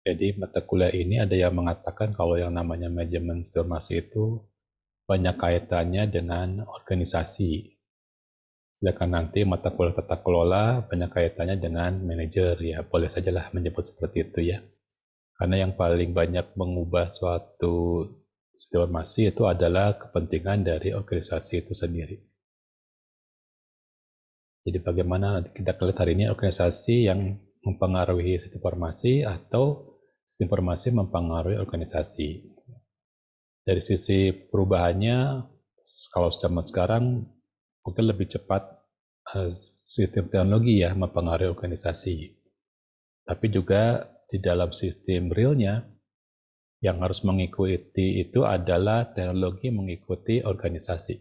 Jadi mata kuliah ini ada yang mengatakan kalau yang namanya manajemen informasi itu banyak kaitannya dengan organisasi. Sedangkan nanti mata kuliah tata kelola banyak kaitannya dengan manajer, ya boleh sajalah menyebut seperti itu ya. Karena yang paling banyak mengubah suatu informasi itu adalah kepentingan dari organisasi itu sendiri. Jadi bagaimana kita lihat hari ini organisasi yang mempengaruhi sistem informasi atau sistem informasi mempengaruhi organisasi. Dari sisi perubahannya, kalau zaman sekarang mungkin lebih cepat sistem teknologi ya mempengaruhi organisasi. Tapi juga di dalam sistem realnya yang harus mengikuti itu adalah teknologi mengikuti organisasi,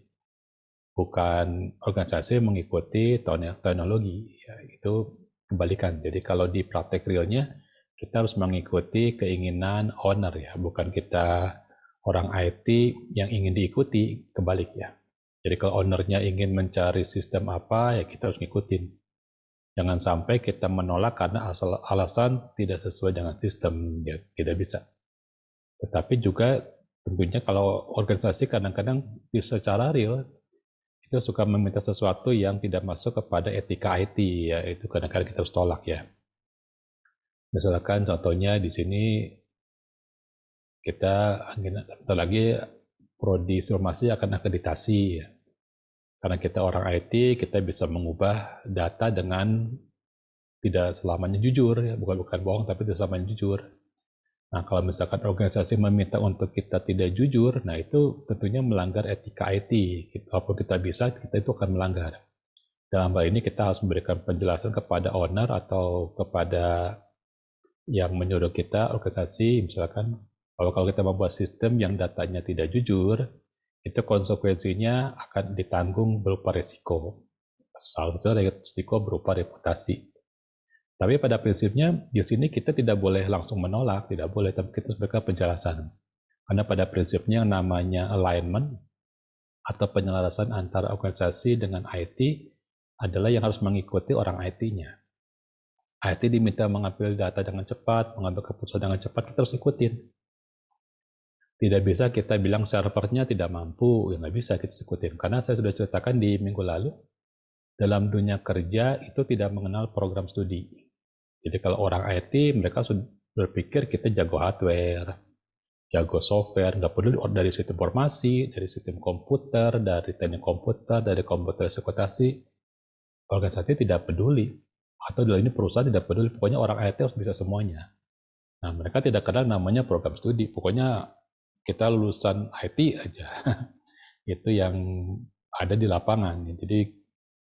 bukan organisasi mengikuti teknologi. Ya, itu kebalikan. Jadi kalau di praktek realnya kita harus mengikuti keinginan owner ya, bukan kita orang IT yang ingin diikuti, kebalik ya. Jadi kalau ownernya ingin mencari sistem apa, ya kita harus ngikutin. Jangan sampai kita menolak karena alasan tidak sesuai dengan sistem, ya tidak bisa. Tetapi juga tentunya kalau organisasi kadang-kadang secara real itu suka meminta sesuatu yang tidak masuk kepada etika IT, ya itu kadang-kadang kita harus tolak ya. Misalkan contohnya di sini kita lagi prodi informasi akan akreditasi ya. Karena kita orang IT, kita bisa mengubah data dengan tidak selamanya jujur ya, bukan bohong tapi tidak selamanya jujur. Nah, kalau misalkan organisasi meminta untuk kita tidak jujur, nah itu tentunya melanggar etika IT. Walaupun kita bisa, kita itu akan melanggar. Dalam hal ini kita harus memberikan penjelasan kepada owner atau kepada yang menyuruh kita, organisasi, misalkan kalau kita membuat sistem yang datanya tidak jujur, itu konsekuensinya akan ditanggung berupa resiko. Salah satu resiko berupa reputasi. Tapi pada prinsipnya di sini kita tidak boleh langsung menolak, tidak boleh, tapi kita harus berikan penjelasan. Karena pada prinsipnya yang namanya alignment atau penyelarasan antara organisasi dengan IT adalah yang harus mengikuti orang IT-nya. IT diminta mengambil data dengan cepat, mengambil keputusan dengan cepat, kita harus ikutin. Tidak bisa kita bilang servernya tidak mampu, ya nggak bisa kita ikutin. Karena saya sudah ceritakan di minggu lalu, dalam dunia kerja itu tidak mengenal program studi. Jadi kalau orang IT, mereka sudah berpikir kita jago hardware, jago software, nggak peduli dari sistem informasi, dari sistem komputer, dari teknik komputer, dari komputer ekspekutasi, organisasi tidak peduli. Atau dalam ini perusahaan tidak peduli, pokoknya orang IT harus bisa semuanya. Nah, mereka tidak kenal namanya program studi, pokoknya kita lulusan IT aja. Itu yang ada di lapangan. Jadi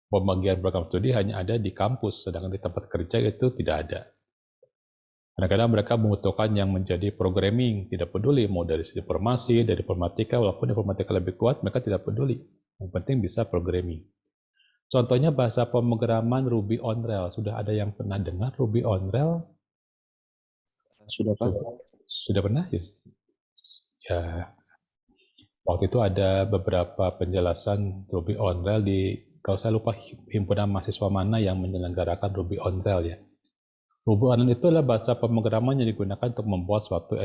pembagian program studi hanya ada di kampus, sedangkan di tempat kerja itu tidak ada. Kadang-kadang mereka membutuhkan yang menjadi programming, tidak peduli mau dari sisi informasi, dari informatika, walaupun informatika lebih kuat, mereka tidak peduli. Yang penting bisa programming. Contohnya bahasa pemrograman Ruby on Rails. Sudah ada yang pernah dengar Ruby on Rails? Sudah Pak? Sudah pernah? Ya, waktu itu ada beberapa penjelasan Ruby on Rails di, kalau saya lupa himpunan mahasiswa mana yang menyelenggarakan Ruby on Rails ya. Ruby on Rails itu adalah bahasa pemrograman yang digunakan untuk membuat suatu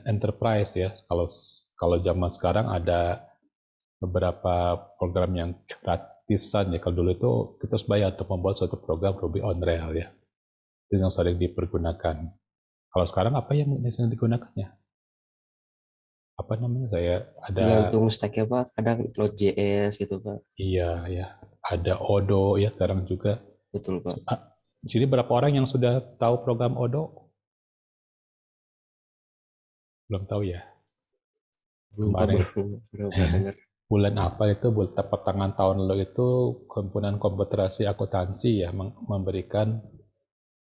enterprise ya. Kalau zaman sekarang ada beberapa program yang gratisan ya. Kalau dulu itu kita harus bayar untuk membuat suatu program Ruby on Rails ya. Itu yang sering dipergunakan. Kalau sekarang apa yang sering digunakannya? Apa namanya? Saya ada. Tergantung stacknya Pak. Kadang Node.js gitu Pak. Iya ya. Ada Odoo ya sekarang juga. Betul Pak. Di sini berapa orang yang sudah tahu program Odoo? Belum tahu ya. Belum Pak, Kemarin baru pernah dengar. bulan apa itu, bulan pertengahan tahun lalu itu himpunan komputerasi akuntansi ya memberikan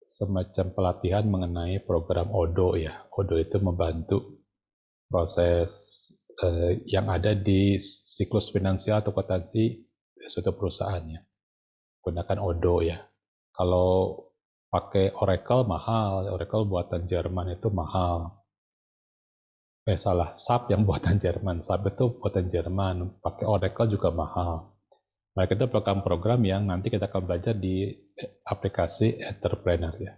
semacam pelatihan mengenai program Odoo ya. Odoo itu membantu proses yang ada di siklus finansial atau akuntansi suatu perusahaan ya. Gunakan Odoo ya. Kalau pakai Oracle mahal, Oracle buatan Jerman itu mahal. Salah, SAP yang buatan Jerman, SAP itu buatan Jerman, pakai Oracle juga mahal. Mereka itu program-program yang nanti kita akan belajar di aplikasi entrepreneur ya.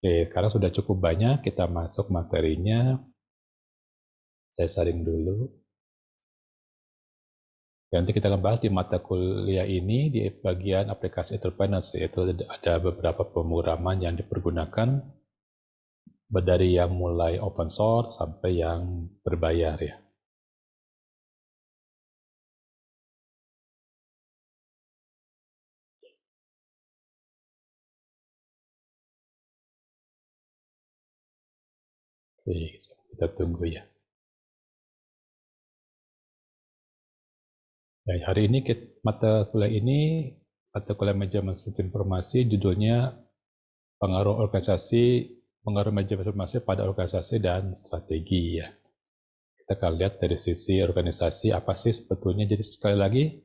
Oke, karena sudah cukup banyak, kita masuk materinya. Saya sharing dulu. Nanti kita akan bahas di mata kuliah ini di bagian aplikasi entrepreneurs, yaitu ada beberapa pemrograman yang dipergunakan dari yang mulai open source sampai yang berbayar ya. Oke, kita tunggu ya. Nah, hari ini mata kuliah manajemen sistem informasi, judulnya pengaruh manajemen informasi pada organisasi dan strategi ya. Kita akan lihat dari sisi organisasi apa sih sebetulnya. Jadi sekali lagi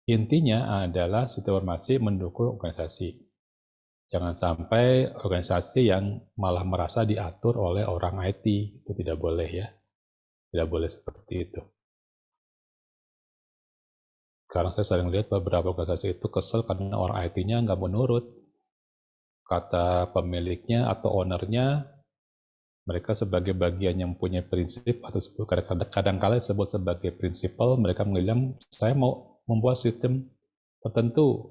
intinya adalah sistem informasi mendukung organisasi. Jangan sampai organisasi yang malah merasa diatur oleh orang IT, itu tidak boleh ya. Tidak boleh seperti itu. Sekarang saya sering lihat beberapa organisasi itu kesel karena orang IT-nya nggak menurut kata pemiliknya atau ownernya. Mereka sebagai bagian yang punya prinsip atau kadang-kala disebut sebagai prinsipal, mereka bilang saya mau membuat sistem tertentu.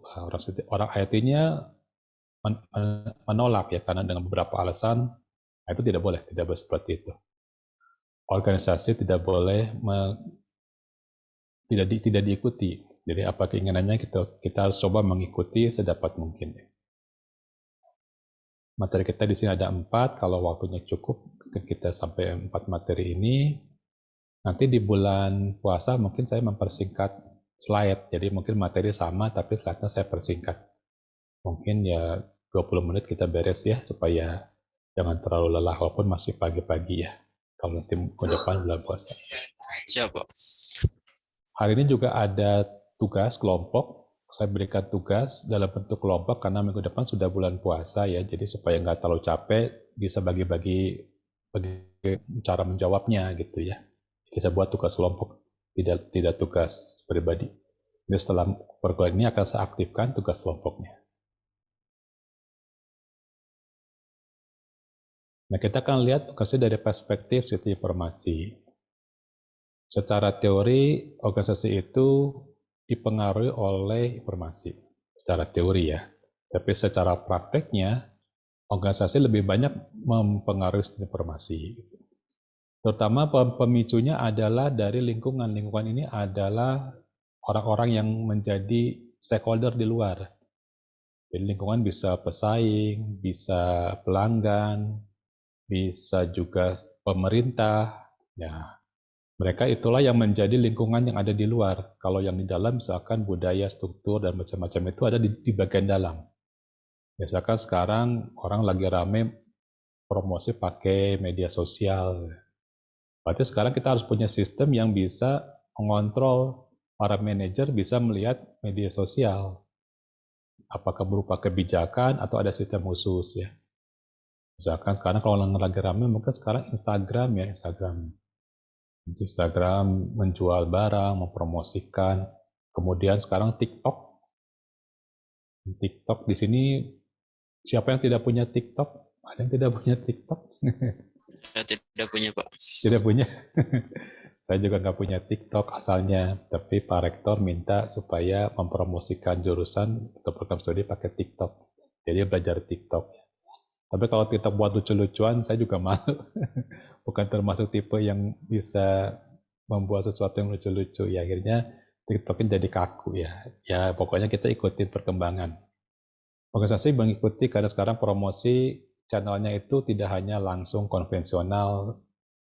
Orang IT-nya menolak ya karena dengan beberapa alasan. Itu tidak boleh seperti itu. Organisasi tidak boleh tidak diikuti. Jadi apa keinginannya kita harus coba mengikuti sedapat mungkin. Materi kita di sini ada 4, kalau waktunya cukup kita sampai 4 materi ini. Nanti di bulan puasa mungkin saya mempersingkat slide, jadi mungkin materi sama tapi slide-nya saya persingkat. Mungkin ya 20 menit kita beres ya, supaya jangan terlalu lelah walaupun masih pagi-pagi ya. Kalau nanti ke depan bulan puasa. Siap, Pak. Hari ini juga ada tugas kelompok. Saya berikan tugas dalam bentuk kelompok karena minggu depan sudah bulan puasa ya. Jadi supaya nggak terlalu capek, bisa bagi-bagi cara menjawabnya gitu ya. Bisa buat tugas kelompok, tidak tugas pribadi. Jadi setelah perkuliahan ini akan saya aktifkan tugas kelompoknya. Nah, kita akan lihat tugasnya dari perspektif sistem informasi. Secara teori, organisasi itu dipengaruhi oleh informasi. Secara teori ya. Tapi secara prakteknya, organisasi lebih banyak mempengaruhi sistem informasi. Terutama pemicunya adalah dari lingkungan. Lingkungan ini adalah orang-orang yang menjadi stakeholder di luar. Jadi lingkungan bisa pesaing, bisa pelanggan, bisa juga pemerintah. Ya, mereka itulah yang menjadi lingkungan yang ada di luar. Kalau yang di dalam misalkan budaya, struktur, dan macam-macam itu ada di bagian dalam. Misalkan sekarang orang lagi rame promosi pakai media sosial. Berarti sekarang kita harus punya sistem yang bisa mengontrol para manajer bisa melihat media sosial. Apakah berupa kebijakan atau ada sistem khusus ya. Misalkan sekarang kalau lagi rame mungkin sekarang Instagram ya, Instagram menjual barang, mempromosikan. Kemudian sekarang TikTok. TikTok di sini siapa yang tidak punya TikTok? Ada yang tidak punya TikTok? Saya tidak punya, Pak. Tidak punya. Saya juga nggak punya TikTok asalnya, tapi Pak Rektor minta supaya mempromosikan jurusan atau program studi pakai TikTok. Jadi belajar TikTok. Tapi kalau kita buat lucu-lucuan, saya juga malu. Bukan termasuk tipe yang bisa membuat sesuatu yang lucu-lucu. Ya akhirnya TikToknya jadi kaku ya. Ya pokoknya kita ikutin perkembangan. Organisasi mengikuti karena sekarang promosi channelnya itu tidak hanya langsung konvensional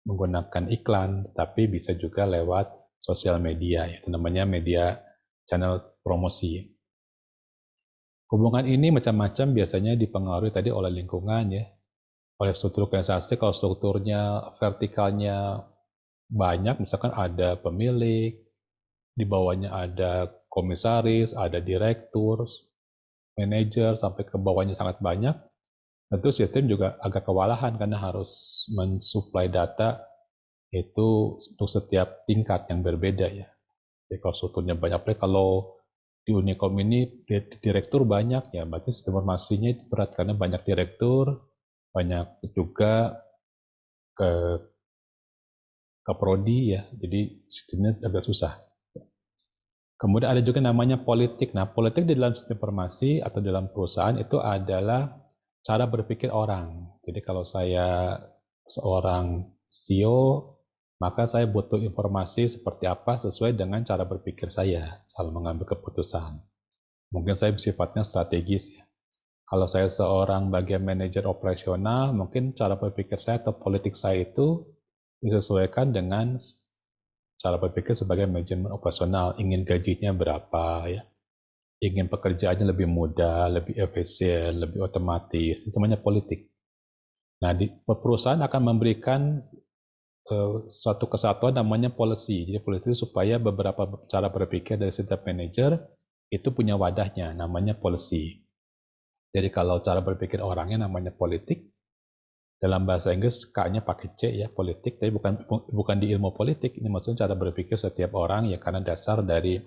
menggunakan iklan, tapi bisa juga lewat sosial media, itu namanya media channel promosi. Hubungan ini macam-macam biasanya dipengaruhi tadi oleh lingkungan ya, oleh struktur organisasi. Kalau strukturnya vertikalnya banyak, misalkan ada pemilik, di bawahnya ada komisaris, ada direktur, manajer, sampai ke bawahnya sangat banyak, tentu sistem juga agak kewalahan karena harus mensuplai data itu untuk setiap tingkat yang berbeda ya. Jadi kalau strukturnya banyak, kalau di Unicom ini direktur banyak ya, berarti sistem informasinya itu berat karena banyak direktur, banyak juga ke prodi ya, jadi sistemnya agak susah. Kemudian ada juga namanya politik. Nah, politik di dalam sistem informasi atau dalam perusahaan itu adalah cara berpikir orang. Jadi kalau saya seorang CEO, maka saya butuh informasi seperti apa sesuai dengan cara berpikir saya saat mengambil keputusan. Mungkin saya sifatnya strategis ya. Kalau saya seorang bagian manajer operasional, mungkin cara berpikir saya atau politik saya itu disesuaikan dengan cara berpikir sebagai manajemen operasional, ingin gajinya berapa ya, ingin pekerjaannya lebih mudah, lebih efisien, lebih otomatis, itu namanya politik. Nah, di perusahaan akan memberikan satu kesatuan namanya policy. Jadi policy supaya beberapa cara berpikir dari setiap manajer itu punya wadahnya, namanya policy. Jadi kalau cara berpikir orangnya namanya politik, dalam bahasa Inggris K-nya pakai C ya, politik, tapi bukan di ilmu politik, ini maksudnya cara berpikir setiap orang ya karena dasar dari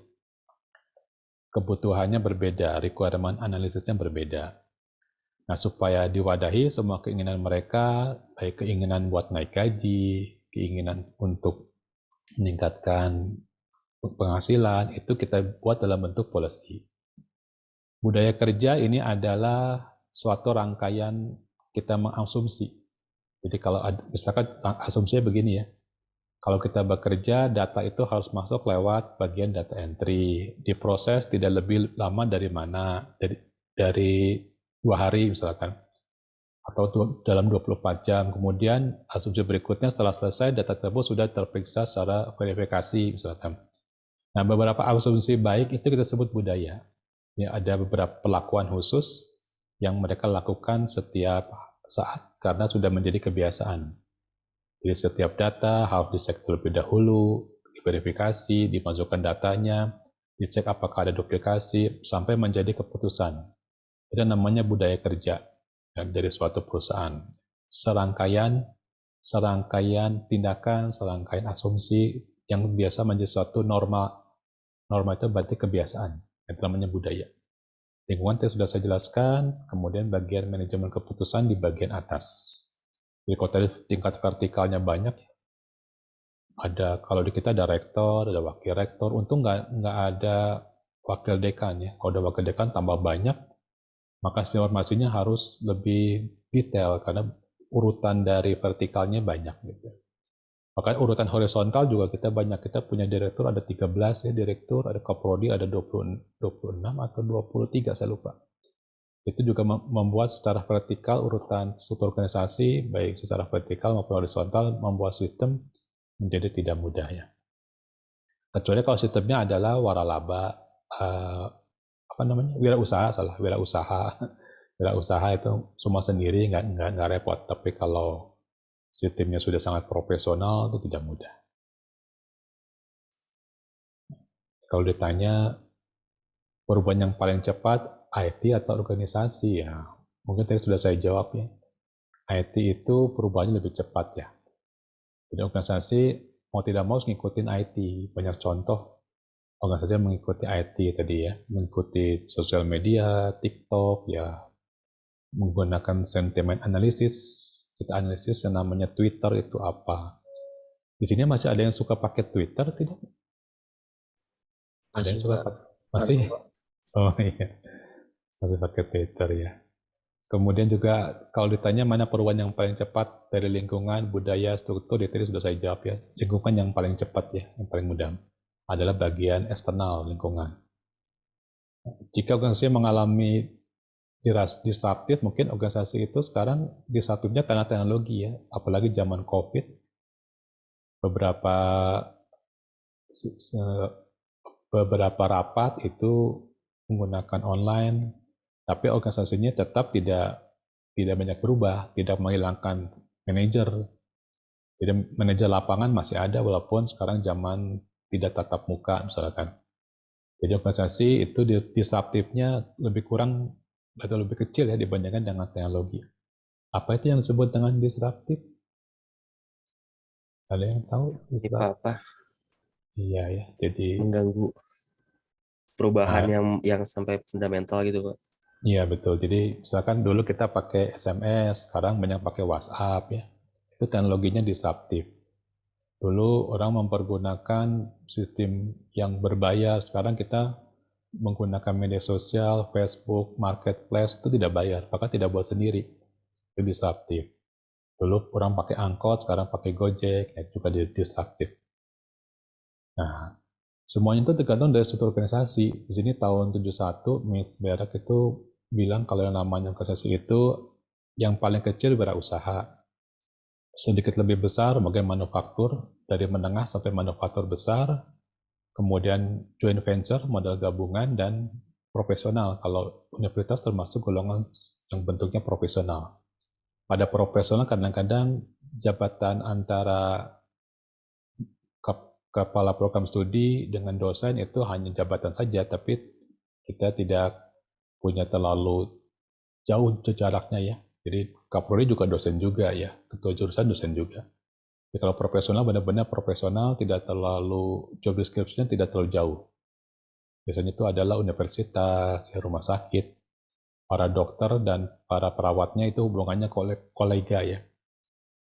kebutuhannya berbeda, requirement analisisnya berbeda. Nah, supaya diwadahi semua keinginan mereka, baik keinginan buat naik gaji, keinginan untuk meningkatkan penghasilan, itu kita buat dalam bentuk policy. Budaya kerja ini adalah suatu rangkaian kita mengasumsi. Jadi kalau misalkan asumsinya begini ya, kalau kita bekerja, data itu harus masuk lewat bagian data entry, diproses tidak lebih lama dari mana, dari 2 hari misalkan, atau dalam 24 jam. Kemudian asumsi berikutnya setelah selesai data tersebut sudah terperiksa secara verifikasi misalkan. Nah, beberapa asumsi baik itu kita sebut budaya. Ya, ada beberapa perlakuan khusus yang mereka lakukan setiap saat karena sudah menjadi kebiasaan. Jadi setiap data harus dicek terlebih dahulu, diverifikasi, dimasukkan datanya, dicek apakah ada duplikasi, sampai menjadi keputusan. Itu namanya budaya kerja dari suatu perusahaan. Serangkaian tindakan, serangkaian asumsi yang biasa menjadi suatu norma. Norma itu berarti kebiasaan. Itu namanya budaya. Lingkungan tadi sudah saya jelaskan, kemudian bagian manajemen keputusan di bagian atas. Jadi kalau tadi tingkat vertikalnya banyak, ada kalau di kita ada rektor, ada wakil rektor. Untung nggak ada wakil dekan ya. Kalau ada wakil dekan tambah banyak, maka informasinya harus lebih detail karena urutan dari vertikalnya banyak gitu. Bahkan urutan horizontal juga kita banyak. Kita punya direktur ada 13 ya direktur, ada kaprodi ada 26 atau 23 saya lupa. Itu juga membuat secara vertikal urutan struktur organisasi baik secara vertikal maupun horizontal membuat sistem menjadi tidak mudah ya. Kecuali kalau sistemnya adalah waralaba wirausaha wirausaha itu semua sendiri nggak repot. Tapi kalau sistemnya sudah sangat profesional itu tidak mudah. Kalau ditanya perubahan yang paling cepat IT atau organisasi ya mungkin tadi sudah saya jawab ya. IT itu perubahannya lebih cepat ya. Jadi organisasi mau tidak mau ngikutin IT. Banyak contoh organisasi yang mengikuti IT tadi ya, mengikuti sosial media, TikTok ya, menggunakan sentimen analisis. Kita analisis yang namanya Twitter itu apa. Di sini masih ada yang suka pakai Twitter tidak? Ada yang suka pakai? Masih? Oh iya, masih pakai Twitter ya. Kemudian juga kalau ditanya mana perubahan yang paling cepat dari lingkungan, budaya, struktur, itu sudah saya jawab ya. Lingkungan yang paling cepat ya, yang paling mudah adalah bagian eksternal lingkungan. Jika organisasi mengalami disruptif, mungkin organisasi itu sekarang disruptifnya karena teknologi ya, apalagi zaman COVID, beberapa rapat itu menggunakan online, tapi organisasinya tetap tidak banyak berubah, tidak menghilangkan manajer. Jadi manajer lapangan masih ada walaupun sekarang zaman tidak tatap muka misalkan. Jadi organisasi itu disruptifnya lebih kurang atau lebih kecil ya dibandingkan dengan teknologi. Apa itu yang disebut dengan disruptif? Ada yang tahu? Apa-apa Iya ya, jadi mengganggu perubahan yang sampai fundamental gitu Pak. Iya betul. Jadi misalkan dulu kita pakai SMS, sekarang banyak pakai WhatsApp ya. Itu teknologinya disruptif. Dulu orang mempergunakan sistem yang berbayar, sekarang kita menggunakan media sosial, Facebook, marketplace itu tidak bayar, bahkan tidak buat sendiri. Itu disruptif. Dulu orang pakai angkot, sekarang pakai Gojek, ya juga disruptif. Nah, semuanya itu tergantung dari satu organisasi. Di sini tahun 71, Miss Berak itu bilang kalau yang namanya organisasi itu yang paling kecil wirausaha, sedikit lebih besar bagian manufaktur, dari menengah sampai manufaktur besar, kemudian joint venture, modal gabungan, dan profesional. Kalau universitas termasuk golongan yang bentuknya profesional. Pada profesional kadang-kadang jabatan antara kepala program studi dengan dosen itu hanya jabatan saja, tapi kita tidak punya terlalu jauh jaraknya ya. Jadi Kaprodi juga dosen juga ya, ketua jurusan dosen juga. Jadi kalau profesional benar-benar profesional, tidak terlalu job description-nya tidak terlalu jauh. Biasanya itu adalah universitas, ya, rumah sakit, para dokter dan para perawatnya itu hubungannya kolega ya.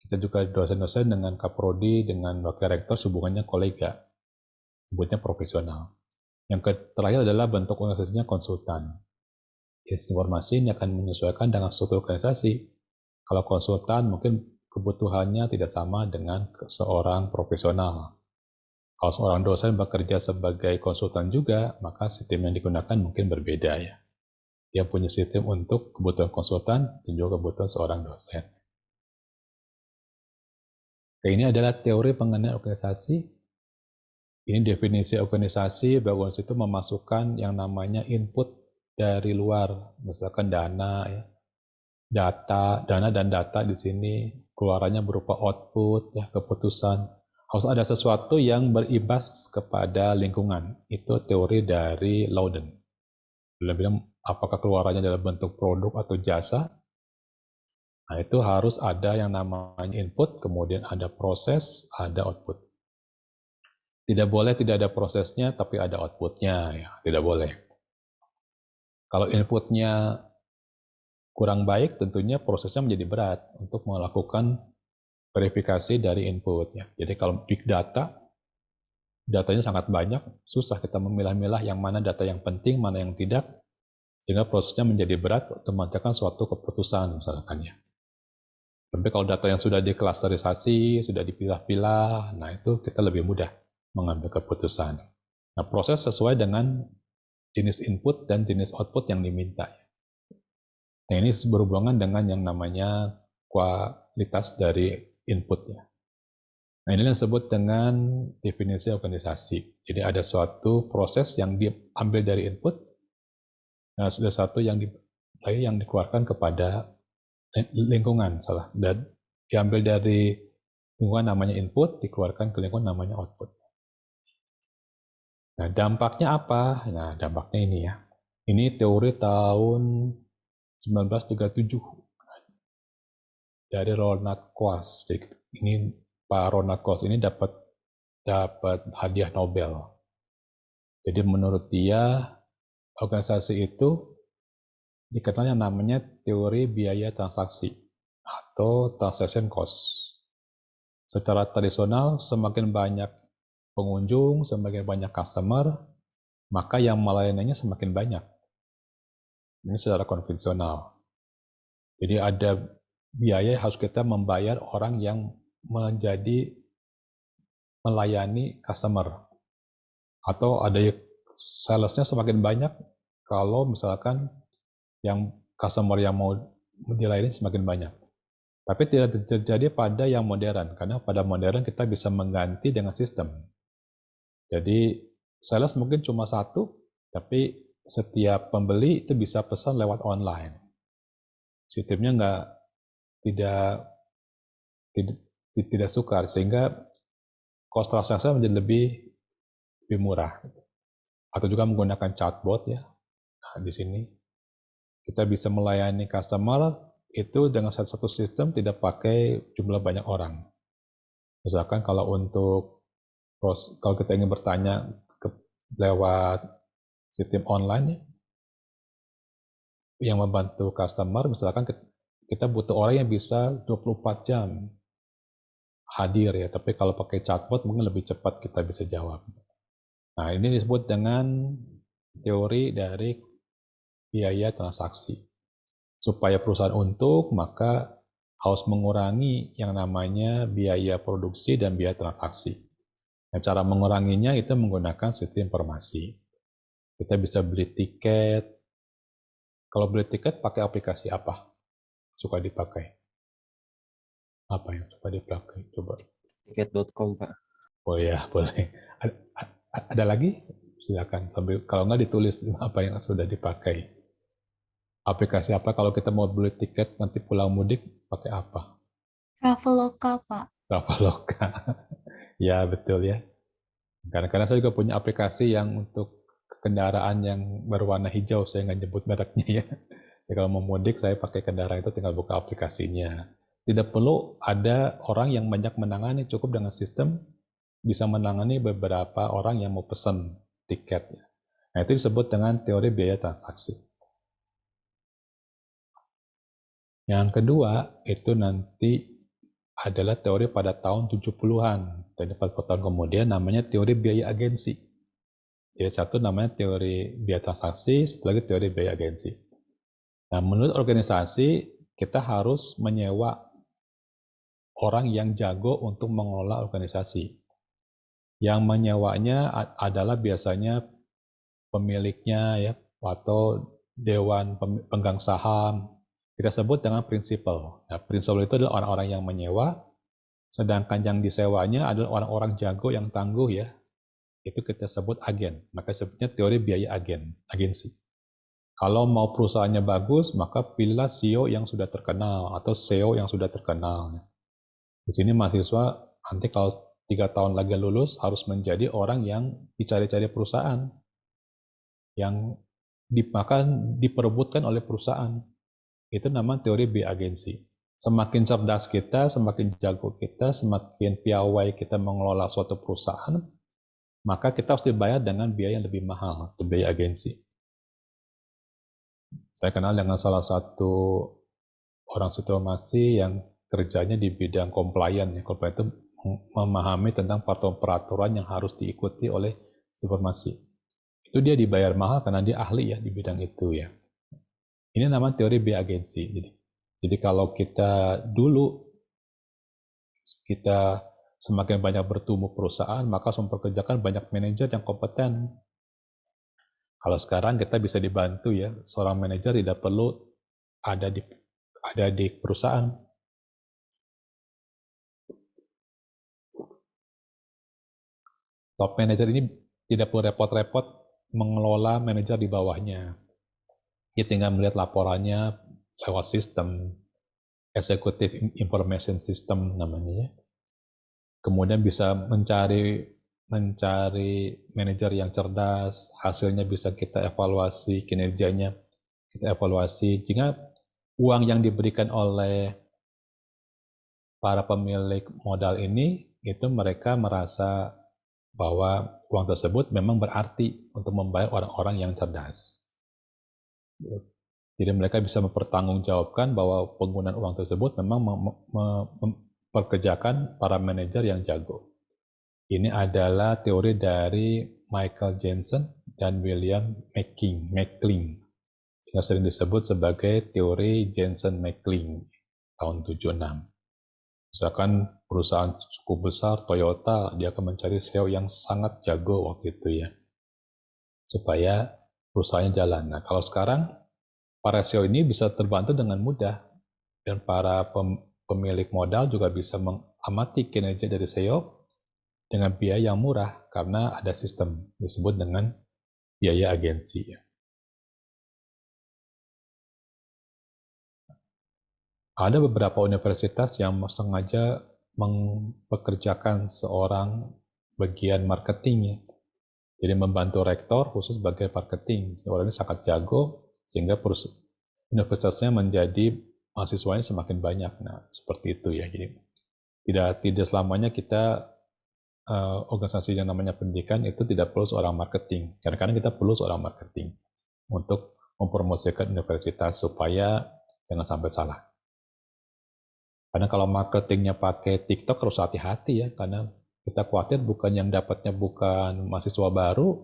Kita juga dosen-dosen dengan Kaprodi, dengan wakil rektor hubungannya kolega, sebutnya profesional. Yang terakhir adalah bentuk organisasinya konsultan. Informasi ini akan menyesuaikan dengan struktur organisasi. Kalau konsultan mungkin kebutuhannya tidak sama dengan seorang profesional. Kalau seorang dosen bekerja sebagai konsultan juga, maka sistem yang digunakan mungkin berbeda ya. Dia punya sistem untuk kebutuhan konsultan dan juga kebutuhan seorang dosen. Ini adalah teori pengenaan organisasi. Ini definisi organisasi, bahwa organisasi itu memasukkan yang namanya input dari luar, misalkan dana, ya, dana dan data di sini keluarannya berupa output, ya, keputusan. Harus ada sesuatu yang berimbas kepada lingkungan. Itu teori dari Loudon. Dia bilang apakah keluarannya dalam bentuk produk atau jasa. Nah, itu harus ada yang namanya input, kemudian ada proses, ada output. Tidak boleh tidak ada prosesnya, tapi ada outputnya, ya. Tidak boleh. Kalau inputnya kurang baik, tentunya prosesnya menjadi berat untuk melakukan verifikasi dari input. Ya. Jadi kalau big data, datanya sangat banyak, susah kita memilah-milah yang mana data yang penting, mana yang tidak, sehingga prosesnya menjadi berat untuk menghasilkan suatu keputusan, misalkan ya. Tapi kalau data yang sudah diklasterisasi, sudah dipilah-pilah, nah itu kita lebih mudah mengambil keputusan. Nah, proses sesuai dengan jenis input dan jenis output yang diminta. Nah, ini berhubungan dengan yang namanya kualitas dari inputnya. Nah, ini yang disebut dengan definisi organisasi. Jadi ada suatu proses yang diambil dari input, nah ada satu yang dikeluarkan kepada lingkungan, dan diambil dari lingkungan namanya input, dikeluarkan ke lingkungan namanya output. Nah, dampaknya apa? Nah, dampaknya ini ya. Ini teori tahun 1937 dari Ronald Coase. Jadi, ini Pak Ronald Coase ini dapat hadiah Nobel. Jadi menurut dia organisasi itu dikenal yang namanya teori biaya transaksi atau transaction cost. Secara tradisional, semakin banyak pengunjung, semakin banyak customer, maka yang melayaninya semakin banyak. Ini secara konvensional. Jadi ada biaya yang harus kita membayar orang yang melayani customer. Atau ada salesnya semakin banyak kalau misalkan yang customer yang mau dilayani semakin banyak. Tapi tidak terjadi pada yang modern, karena pada modern kita bisa mengganti dengan sistem. Jadi sales mungkin cuma satu, tapi setiap pembeli itu bisa pesan lewat online. Sistemnya tidak sukar, sehingga cost transaksi menjadi lebih murah. Atau juga menggunakan chatbot ya. Nah, di sini kita bisa melayani customer itu dengan satu sistem, tidak pakai jumlah banyak orang. Misalkan kalau kita ingin bertanya lewat sistem online, yang membantu customer, misalkan kita butuh orang yang bisa 24 jam hadir ya, tapi kalau pakai chatbot mungkin lebih cepat kita bisa jawab. Nah, ini disebut dengan teori dari biaya transaksi. Supaya perusahaan untung, maka harus mengurangi yang namanya biaya produksi dan biaya transaksi. Nah, cara menguranginya itu menggunakan sistem informasi. Kita bisa beli tiket. Kalau beli tiket pakai aplikasi apa? Suka dipakai. Apa yang suka dipakai? Coba. Tiket.com, Pak. Oh ya, boleh. Ada lagi? Silakan. Sambil kalau nggak ditulis apa yang sudah dipakai. Aplikasi apa kalau kita mau beli tiket nanti pulang mudik pakai apa? Traveloka, Pak. Traveloka. Ya, betul ya. Kadang-kadang saya juga punya aplikasi yang untuk kendaraan yang berwarna hijau, saya nggak nyebut mereknya ya. Jadi kalau mau mudik, saya pakai kendaraan itu tinggal buka aplikasinya. Tidak perlu ada orang yang banyak menangani, cukup dengan sistem bisa menangani beberapa orang yang mau pesan tiketnya. Nah, itu disebut dengan teori biaya transaksi. Yang kedua, itu nanti adalah teori pada tahun 70-an. Dan 40 tahun kemudian namanya teori biaya agensi. Jadi satu namanya teori biaya transaksi, satu lagi teori biaya agensi. Nah, menurut organisasi, kita harus menyewa orang yang jago untuk mengelola organisasi. Yang menyewanya adalah biasanya pemiliknya ya, atau dewan pemegang saham. Kita sebut dengan prinsipal. Nah, prinsipal itu adalah orang-orang yang menyewa, sedangkan yang disewanya adalah orang-orang jago yang tangguh ya. Itu kita sebut agen. Maka sebutnya teori biaya agensi. Kalau mau perusahaannya bagus, maka pilihlah CEO yang sudah terkenal atau SEO yang sudah terkenal. Di sini mahasiswa nanti kalau 3 tahun lagi lulus harus menjadi orang yang dicari-cari perusahaan, yang diperebutkan oleh perusahaan. Itu namanya teori B agensi. Semakin cerdas kita, semakin jago kita, semakin piawai kita mengelola suatu perusahaan, maka kita harus dibayar dengan biaya yang lebih mahal, itu biaya agensi. Saya kenal dengan salah satu orang situasi yang kerjanya di bidang compliance. Compliance itu memahami tentang peraturan yang harus diikuti oleh informasi. Itu dia dibayar mahal karena dia ahli ya di bidang itu ya. Ini namanya teori B agensi. Jadi kalau kita dulu kita semakin banyak bertumbuh perusahaan, maka harus mempekerjakan banyak manajer yang kompeten. Kalau sekarang kita bisa dibantu ya, seorang manajer tidak perlu ada di perusahaan. Top manager ini tidak perlu repot-repot mengelola manajer di bawahnya. Dia tinggal melihat laporannya lewat sistem, executive information system namanya ya. Kemudian bisa mencari manajer yang cerdas, hasilnya bisa kita evaluasi, kinerjanya kita evaluasi. Jika uang yang diberikan oleh para pemilik modal ini, itu mereka merasa bahwa uang tersebut memang berarti untuk membayar orang-orang yang cerdas. Jadi mereka bisa mempertanggungjawabkan bahwa penggunaan uang tersebut memang memperkerjakan para manajer yang jago. Ini adalah teori dari Michael Jensen dan William McLean. Yang sering disebut sebagai teori Jensen-McLean tahun 76. Misalkan perusahaan cukup besar, Toyota, dia akan mencari CEO yang sangat jago waktu itu ya. Supaya perusahaannya jalan. Nah, kalau sekarang, para CEO ini bisa terbantu dengan mudah. Dan para pemilik modal juga bisa mengamati kinerja dari CEO dengan biaya yang murah karena ada sistem disebut dengan biaya agensi. Ada beberapa universitas yang sengaja mempekerjakan seorang bagian marketing. Jadi membantu rektor khusus sebagai marketing. Orang ini sangat jago sehingga universitasnya menjadi mahasiswanya semakin banyak. Nah, seperti itu ya. Jadi tidak selamanya kita organisasi yang namanya pendidikan itu tidak perlu seorang marketing. Kadang-kadang kita perlu seorang marketing untuk mempromosikan universitas supaya jangan sampai salah. Karena kalau marketingnya pakai TikTok harus hati-hati ya, karena kita khawatir bukan yang dapatnya bukan mahasiswa baru,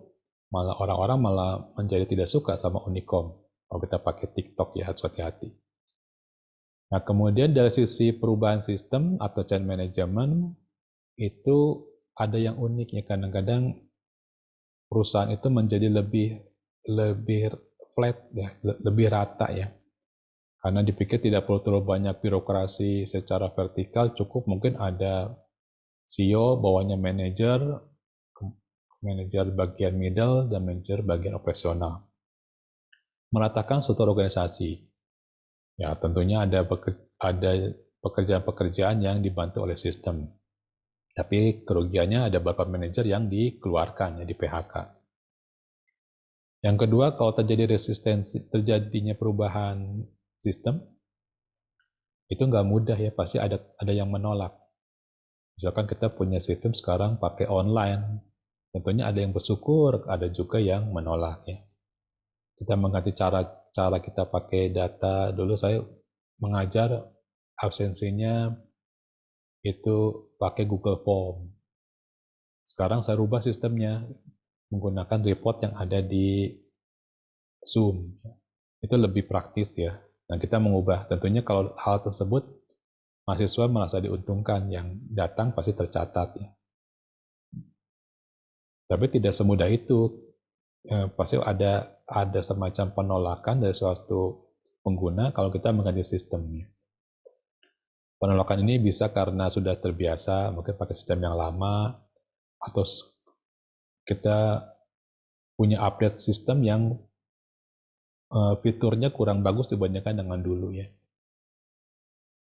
malah orang-orang malah menjadi tidak suka sama Unicom. Kalau kita pakai TikTok ya harus hati-hati. Nah kemudian dari sisi perubahan sistem atau change management, itu ada yang unik ya, kadang-kadang perusahaan itu menjadi lebih flat ya, lebih rata ya. Karena dipikir tidak perlu terlalu banyak birokrasi secara vertikal, cukup mungkin ada CEO, bawahnya manajer bagian middle, dan manajer bagian operasional. Meratakan struktur organisasi. Ya, tentunya ada pekerjaan-pekerjaan yang dibantu oleh sistem. Tapi kerugiannya ada beberapa manajer yang dikeluarkan, ya, di PHK. Yang kedua, kalau terjadinya perubahan sistem, itu nggak mudah ya, pasti ada yang menolak. Misalkan kita punya sistem sekarang pakai online, tentunya ada yang bersyukur, ada juga yang menolak ya. Kita mengganti cara kita pakai data. Dulu saya mengajar absensinya itu pakai Google Form. Sekarang saya rubah sistemnya menggunakan report yang ada di Zoom. Itu lebih praktis ya. Nah, kita mengubah. Tentunya kalau hal tersebut mahasiswa merasa diuntungkan, yang datang pasti tercatat ya. Tapi tidak semudah itu. Pasti ada semacam penolakan dari suatu pengguna kalau kita mengganti sistemnya. Penolakan ini bisa karena sudah terbiasa, mungkin pakai sistem yang lama, atau kita punya update sistem yang fiturnya kurang bagus dibandingkan dengan dulu ya.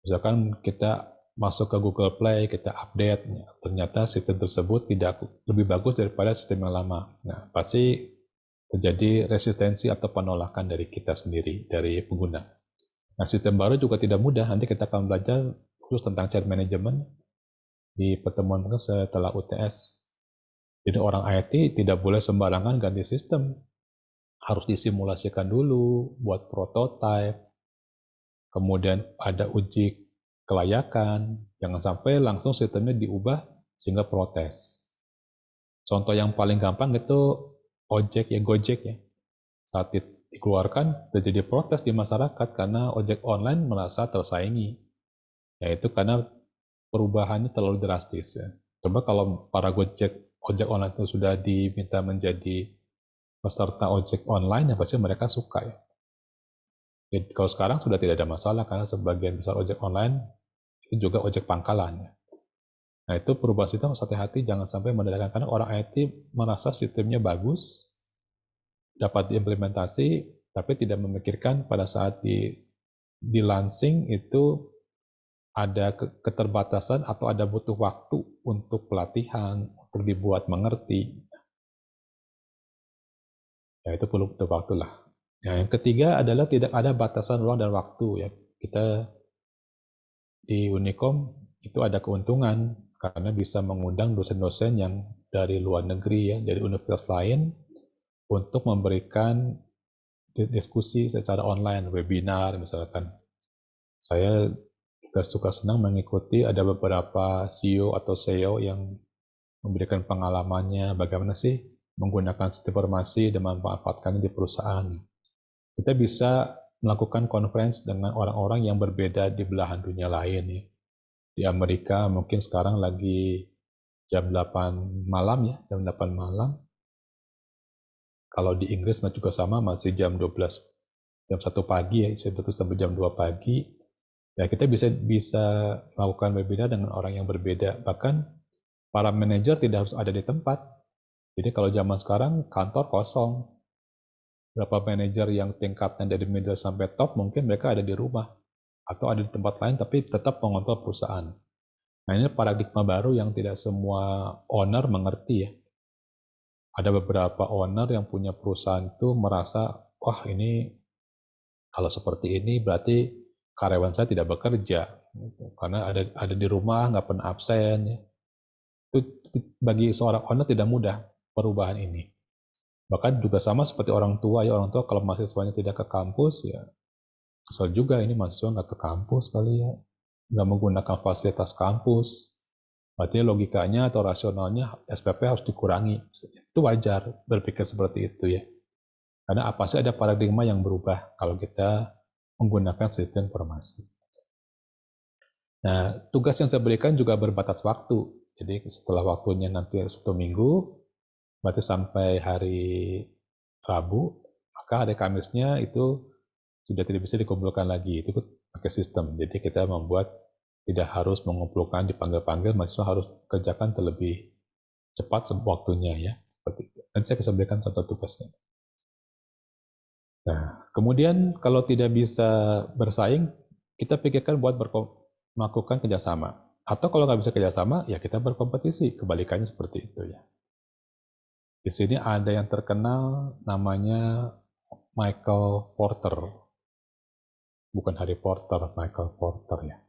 Misalkan kita masuk ke Google Play, kita update, ternyata sistem tersebut tidak lebih bagus daripada sistem yang lama. Nah, pasti terjadi resistensi atau penolakan dari kita sendiri, dari pengguna. Nah, sistem baru juga tidak mudah. Nanti kita akan belajar khusus tentang change management di pertemuan setelah UTS. Jadi orang IT tidak boleh sembarangan ganti sistem. Harus disimulasikan dulu, buat prototype, kemudian ada uji kelayakan, jangan sampai langsung sistemnya diubah sehingga protes. Contoh yang paling gampang itu Gojek ya. Saat dikeluarkan terjadi protes di masyarakat karena ojek online merasa tersaingi. Yaitu karena perubahannya terlalu drastis ya. Coba kalau para ojek online itu sudah diminta menjadi peserta ojek online, ya pasti mereka suka ya. Jadi, kalau sekarang sudah tidak ada masalah karena sebagian besar ojek online itu juga ojek pangkalan ya. Nah itu perubahan sistem harus hati-hati, jangan sampai mendadak, karena orang IT merasa sistemnya bagus, dapat diimplementasi, tapi tidak memikirkan pada saat di launching itu ada keterbatasan atau ada butuh waktu untuk pelatihan, untuk dibuat mengerti. Ya itu perlu butuh waktu lah. Ya, yang ketiga adalah tidak ada batasan ruang dan waktu ya. Kita di Unicom itu ada keuntungan karena bisa mengundang dosen-dosen yang dari luar negeri ya, dari universitas lain untuk memberikan diskusi secara online, webinar misalkan. Saya juga suka senang mengikuti ada beberapa CEO atau CEO yang memberikan pengalamannya bagaimana sih menggunakan sistem informasi dan memanfaatkannya di perusahaan. Kita bisa melakukan conference dengan orang-orang yang berbeda di belahan dunia lain ya. Di Amerika mungkin sekarang lagi jam 8 malam ya, jam 8 malam. Kalau di Inggris juga sama, masih jam 12, jam 1 pagi ya, jam 1 sampai jam 2 pagi. Ya kita bisa melakukan webinar dengan orang yang berbeda. Bahkan para manajer tidak harus ada di tempat. Jadi kalau zaman sekarang kantor kosong. Berapa manajer yang tingkatnya dari middle sampai top mungkin mereka ada di rumah atau ada di tempat lain tapi tetap mengontrol perusahaan. Nah ini paradigma baru yang tidak semua owner mengerti ya. Ada beberapa owner yang punya perusahaan itu merasa, wah ini kalau seperti ini berarti karyawan saya tidak bekerja karena ada di rumah nggak pernah absen ya. Itu bagi seorang owner tidak mudah perubahan ini. Bahkan juga sama seperti orang tua ya, orang tua kalau mahasiswanya tidak ke kampus ya kesel juga, ini mahasiswa nggak ke kampus kali ya, nggak menggunakan fasilitas kampus. Berarti logikanya atau rasionalnya SPP harus dikurangi. Itu wajar berpikir seperti itu ya. Karena apa sih ada paradigma yang berubah kalau kita menggunakan sistem informasi. Nah, tugas yang saya berikan juga berbatas waktu. Jadi setelah waktunya nanti 1 minggu, berarti sampai hari Rabu, maka hari Kamisnya itu sudah tidak bisa dikumpulkan lagi. Itu pakai sistem. Jadi kita membuat tidak harus mengumpulkan, dipanggil-panggil, mahasiswa harus kerjakan terlebih cepat waktunya ya. Seperti itu. Dan saya bisa berikan contoh tugasnya. Nah, kemudian kalau tidak bisa bersaing, kita pikirkan buat melakukan kerjasama. Atau kalau nggak bisa kerjasama, ya kita berkompetisi. Kebalikannya seperti itu ya. Di sini ada yang terkenal namanya Michael Porter. Bukan Harry Potter, Michael Porter ya.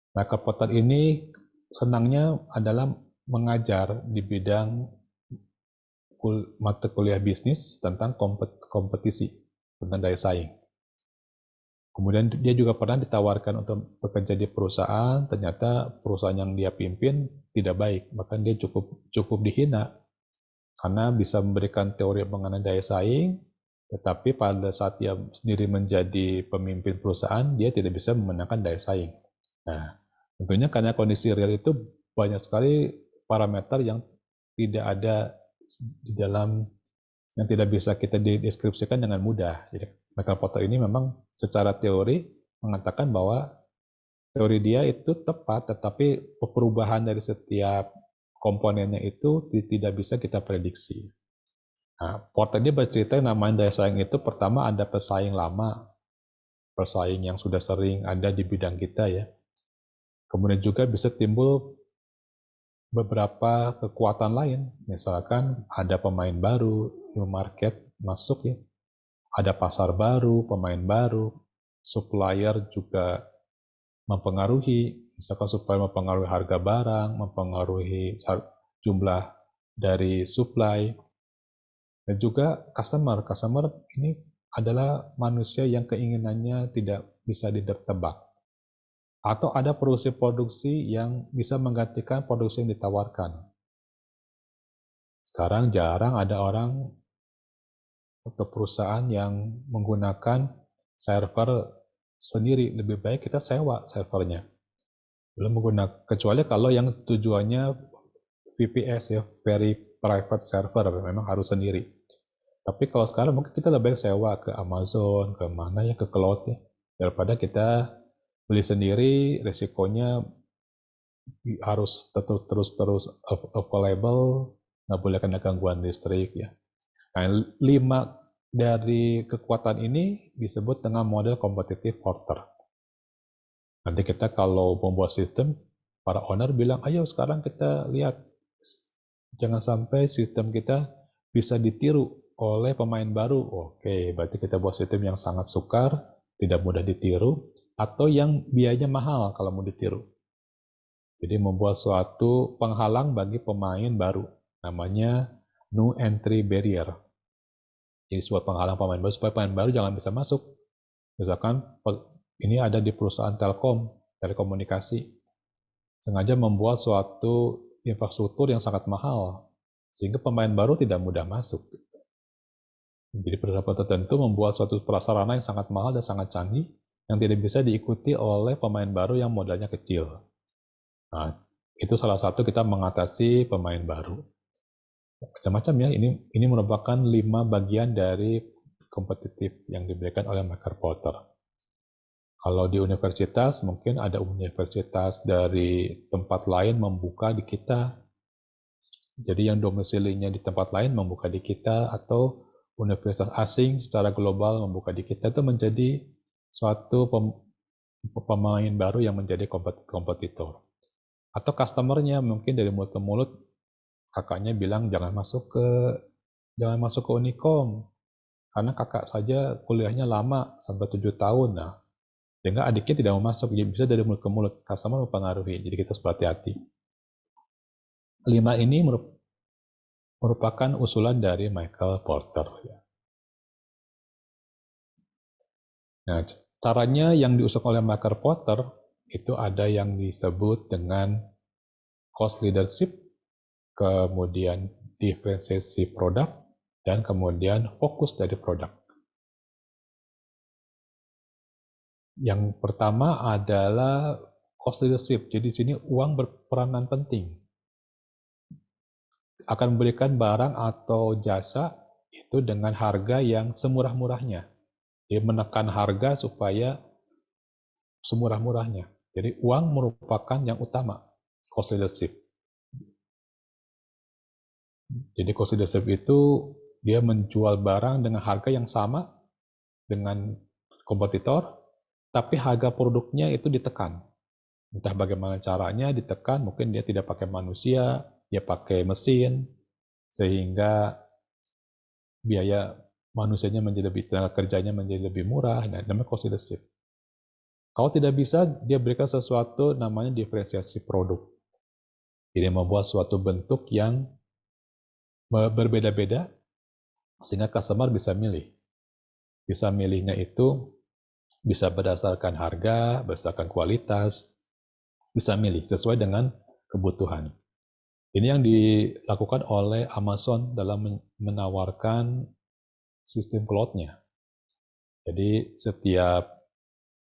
Michael Porter ini senangnya adalah mengajar di bidang mata kuliah bisnis tentang kompetisi, tentang daya saing. Kemudian dia juga pernah ditawarkan untuk bekerja di perusahaan, ternyata perusahaan yang dia pimpin tidak baik, bahkan dia cukup dihina karena bisa memberikan teori mengenai daya saing, tetapi pada saat dia sendiri menjadi pemimpin perusahaan, dia tidak bisa memenangkan daya saing. Nah, tentunya karena kondisi real itu banyak sekali parameter yang tidak ada di dalam, yang tidak bisa kita dideskripsikan dengan mudah. Jadi Michael Porter ini memang secara teori mengatakan bahwa teori dia itu tepat, tetapi perubahan dari setiap komponennya itu tidak bisa kita prediksi. Nah, Porter dia bercerita namanya daya saing itu pertama ada pesaing lama, pesaing yang sudah sering ada di bidang kita ya. Kemudian juga bisa timbul beberapa kekuatan lain, misalkan ada pemain baru, new market masuk ya, ada pasar baru, pemain baru, supplier juga mempengaruhi, misalkan supplier mempengaruhi harga barang, mempengaruhi jumlah dari supply, dan juga customer ini adalah manusia yang keinginannya tidak bisa ditebak. Atau ada produksi yang bisa menggantikan produksi yang ditawarkan. Sekarang jarang ada orang atau perusahaan yang menggunakan server sendiri. Lebih baik kita sewa servernya. Belum menggunakan, kecuali kalau yang tujuannya VPS ya, very private server, memang harus sendiri. Tapi kalau sekarang mungkin kita lebih baik sewa ke Amazon, ke mana ya, ke cloud ya. Daripada kita beli sendiri, resikonya harus terus available, nggak boleh kena gangguan listrik ya. Nah, 5 dari kekuatan ini disebut dengan model competitive porter. Nanti kita kalau membuat sistem, para owner bilang, ayo sekarang kita lihat, jangan sampai sistem kita bisa ditiru oleh pemain baru. Oke, berarti kita buat sistem yang sangat sukar, tidak mudah ditiru, atau yang biayanya mahal kalau mau ditiru. Jadi membuat suatu penghalang bagi pemain baru, namanya no entry barrier. Jadi suatu penghalang pemain baru supaya pemain baru jangan bisa masuk. Misalkan ini ada di perusahaan Telkom, telekomunikasi, sengaja membuat suatu infrastruktur yang sangat mahal, sehingga pemain baru tidak mudah masuk. Jadi beberapa tertentu membuat suatu prasarana yang sangat mahal dan sangat canggih, yang tidak bisa diikuti oleh pemain baru yang modalnya kecil. Nah, itu salah satu kita mengatasi pemain baru. Macam-macam ya, ini merupakan 5 bagian dari kompetitif yang diberikan oleh Michael Porter. Kalau di universitas, mungkin ada universitas dari tempat lain membuka di kita. Jadi yang domisilinya di tempat lain membuka di kita, atau universitas asing secara global membuka di kita, itu menjadi suatu pemain baru yang menjadi kompetitor. Atau customernya mungkin dari mulut ke mulut, kakaknya bilang jangan masuk ke Unicom, karena kakak saja kuliahnya lama sampai 7 tahun. Nah, sehingga adiknya tidak mau masuk, jadi bisa dari mulut ke mulut, customer mempengaruhi, jadi kita harus berhati-hati. 5 ini merupakan usulan dari Michael Porter. Nah, caranya yang diusulkan oleh Michael Porter itu ada yang disebut dengan cost leadership, kemudian diferensiasi produk, dan kemudian fokus dari produk. Yang pertama adalah cost leadership. Jadi di sini uang berperanan penting. Akan memberikan barang atau jasa itu dengan harga yang semurah-murahnya. Jadi menekan harga supaya semurah-murahnya. Jadi uang merupakan yang utama, cost leadership. Jadi cost leadership itu dia menjual barang dengan harga yang sama dengan kompetitor, tapi harga produknya itu ditekan. Entah bagaimana caranya ditekan, mungkin dia tidak pakai manusia, dia pakai mesin, sehingga biaya manusianya menjadi lebih, tenaga kerjanya menjadi lebih murah, nah namanya cost leadership. Kalau tidak bisa, dia berikan sesuatu namanya diferensiasi produk. Jadi membuat suatu bentuk yang berbeda-beda, sehingga customer bisa milih. Bisa milihnya itu bisa berdasarkan harga, berdasarkan kualitas, bisa milih sesuai dengan kebutuhan. Ini yang dilakukan oleh Amazon dalam menawarkan sistem cloud-nya. Jadi setiap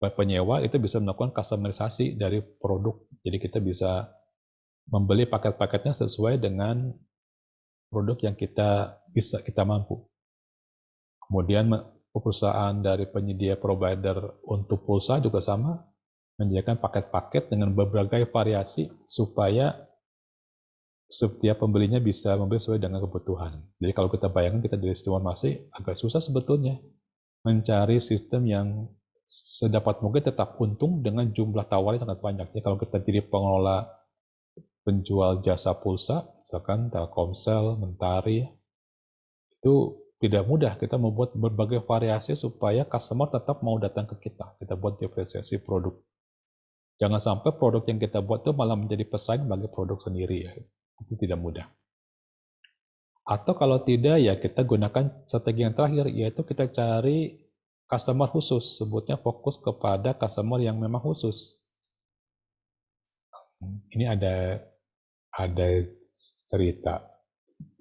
penyewa itu bisa melakukan customisasi dari produk. Jadi kita bisa membeli paket-paketnya sesuai dengan produk yang kita mampu. Kemudian perusahaan dari penyedia provider untuk pulsa juga sama, menyediakan paket-paket dengan berbagai variasi supaya setiap pembelinya bisa membeli sesuai dengan kebutuhan. Jadi kalau kita bayangkan kita dari sistem informasi agak susah sebetulnya mencari sistem yang sedapat mungkin tetap untung dengan jumlah tawar yang sangat banyak. Jadi kalau kita jadi pengelola penjual jasa pulsa, misalkan Telkomsel, Mentari, itu tidak mudah kita membuat berbagai variasi supaya customer tetap mau datang ke kita. Kita buat diferensiasi produk. Jangan sampai produk yang kita buat itu malah menjadi pesaing bagi produk sendiri ya. Itu tidak mudah. Atau kalau tidak ya kita gunakan strategi yang terakhir, yaitu kita cari customer khusus, sebutnya fokus kepada customer yang memang khusus. Ini ada cerita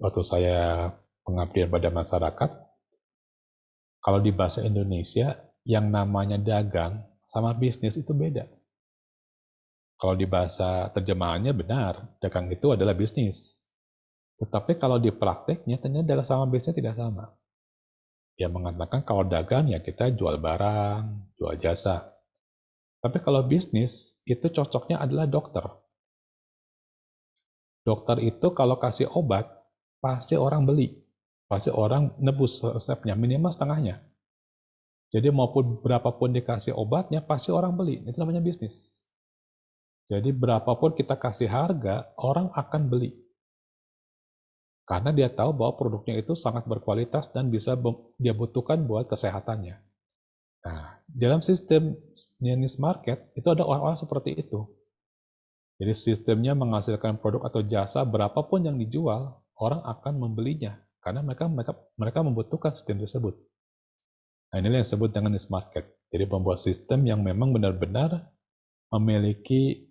waktu saya pengabdian pada masyarakat. Kalau di bahasa Indonesia yang namanya dagang sama bisnis itu beda. Kalau di bahasa terjemahannya benar, dagang itu adalah bisnis. Tetapi kalau di prakteknya ternyata dagang sama bisnis tidak sama. Dia mengatakan kalau dagang ya kita jual barang, jual jasa. Tapi kalau bisnis itu cocoknya adalah dokter. Dokter itu kalau kasih obat pasti orang beli. Pasti orang nebus resepnya minimal setengahnya. Jadi maupun berapapun dikasih obatnya pasti orang beli. Itu namanya bisnis. Jadi berapapun kita kasih harga, orang akan beli. Karena dia tahu bahwa produknya itu sangat berkualitas dan bisa dia butuhkan buat kesehatannya. Nah, dalam sistem niche market, itu ada orang-orang seperti itu. Jadi sistemnya menghasilkan produk atau jasa berapapun yang dijual, orang akan membelinya. Karena mereka membutuhkan sistem tersebut. Nah, inilah yang disebut dengan niche market. Jadi membuat sistem yang memang benar-benar memiliki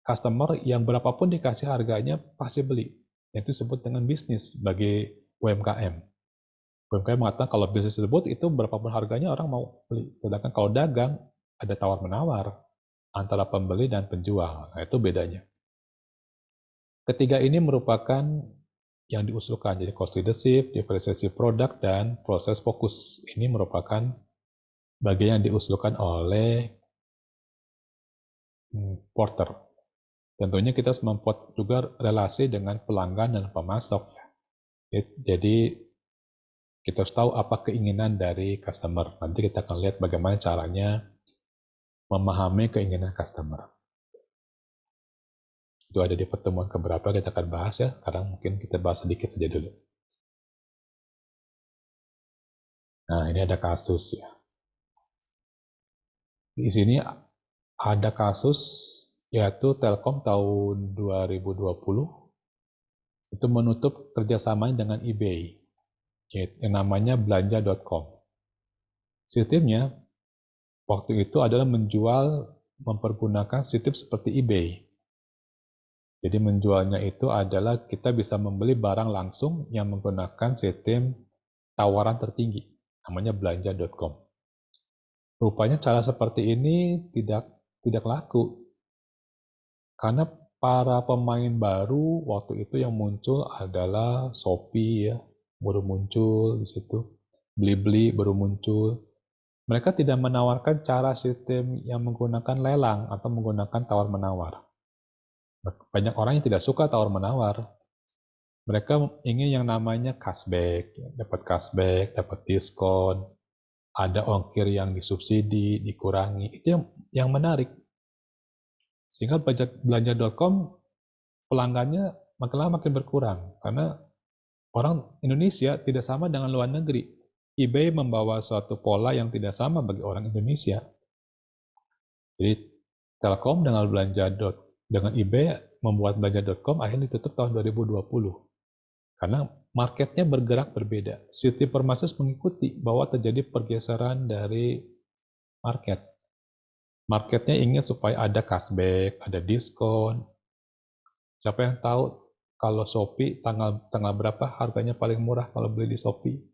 customer yang berapapun dikasih harganya pasti beli. Itu disebut dengan bisnis bagi UMKM. UMKM mengatakan kalau bisnis tersebut itu berapapun harganya orang mau beli. Sedangkan kalau dagang ada tawar-menawar antara pembeli dan penjual. Nah, itu bedanya. Ketiga ini merupakan yang diusulkan. Jadi cost leadership, diferensiasi produk, dan proses fokus. Ini merupakan bagian yang diusulkan oleh Porter. Tentunya kita harus membuat juga relasi dengan pelanggan dan pemasok. Jadi kita harus tahu apa keinginan dari customer. Nanti kita akan lihat bagaimana caranya memahami keinginan customer. Itu ada di pertemuan keberapa kita akan bahas ya. Sekarang mungkin kita bahas sedikit saja dulu. Nah, ini ada kasus ya. Di sini ada kasus yaitu Telkom tahun 2020 itu itu menutup kerjasamanya dengan eBay, yang namanya belanja.com. Sistemnya waktu itu adalah mempergunakan sistem seperti eBay. Jadi menjualnya itu adalah kita bisa membeli barang langsung yang menggunakan sistem tawaran tertinggi, namanya belanja.com. Rupanya cara seperti ini tidak laku, karena para pemain baru waktu itu yang muncul adalah Shopee ya, baru muncul di situ, Blibli baru muncul. Mereka tidak menawarkan cara sistem yang menggunakan lelang atau menggunakan tawar-menawar. Banyak orang yang tidak suka tawar-menawar. Mereka ingin yang namanya cashback, dapat diskon, ada ongkir yang disubsidi, dikurangi. Itu yang menarik. Sehingga belanja.com pelanggannya makin lama makin berkurang. Karena orang Indonesia tidak sama dengan luar negeri. eBay membawa suatu pola yang tidak sama bagi orang Indonesia. Jadi Telkom dengan eBay membuat belanja.com akhirnya ditutup tahun 2020. Karena marketnya bergerak berbeda. Sistem Permasus mengikuti bahwa terjadi pergeseran dari market. Marketnya ingin supaya ada cashback, ada diskon. Siapa yang tahu kalau Shopee tanggal berapa harganya paling murah kalau beli di Shopee?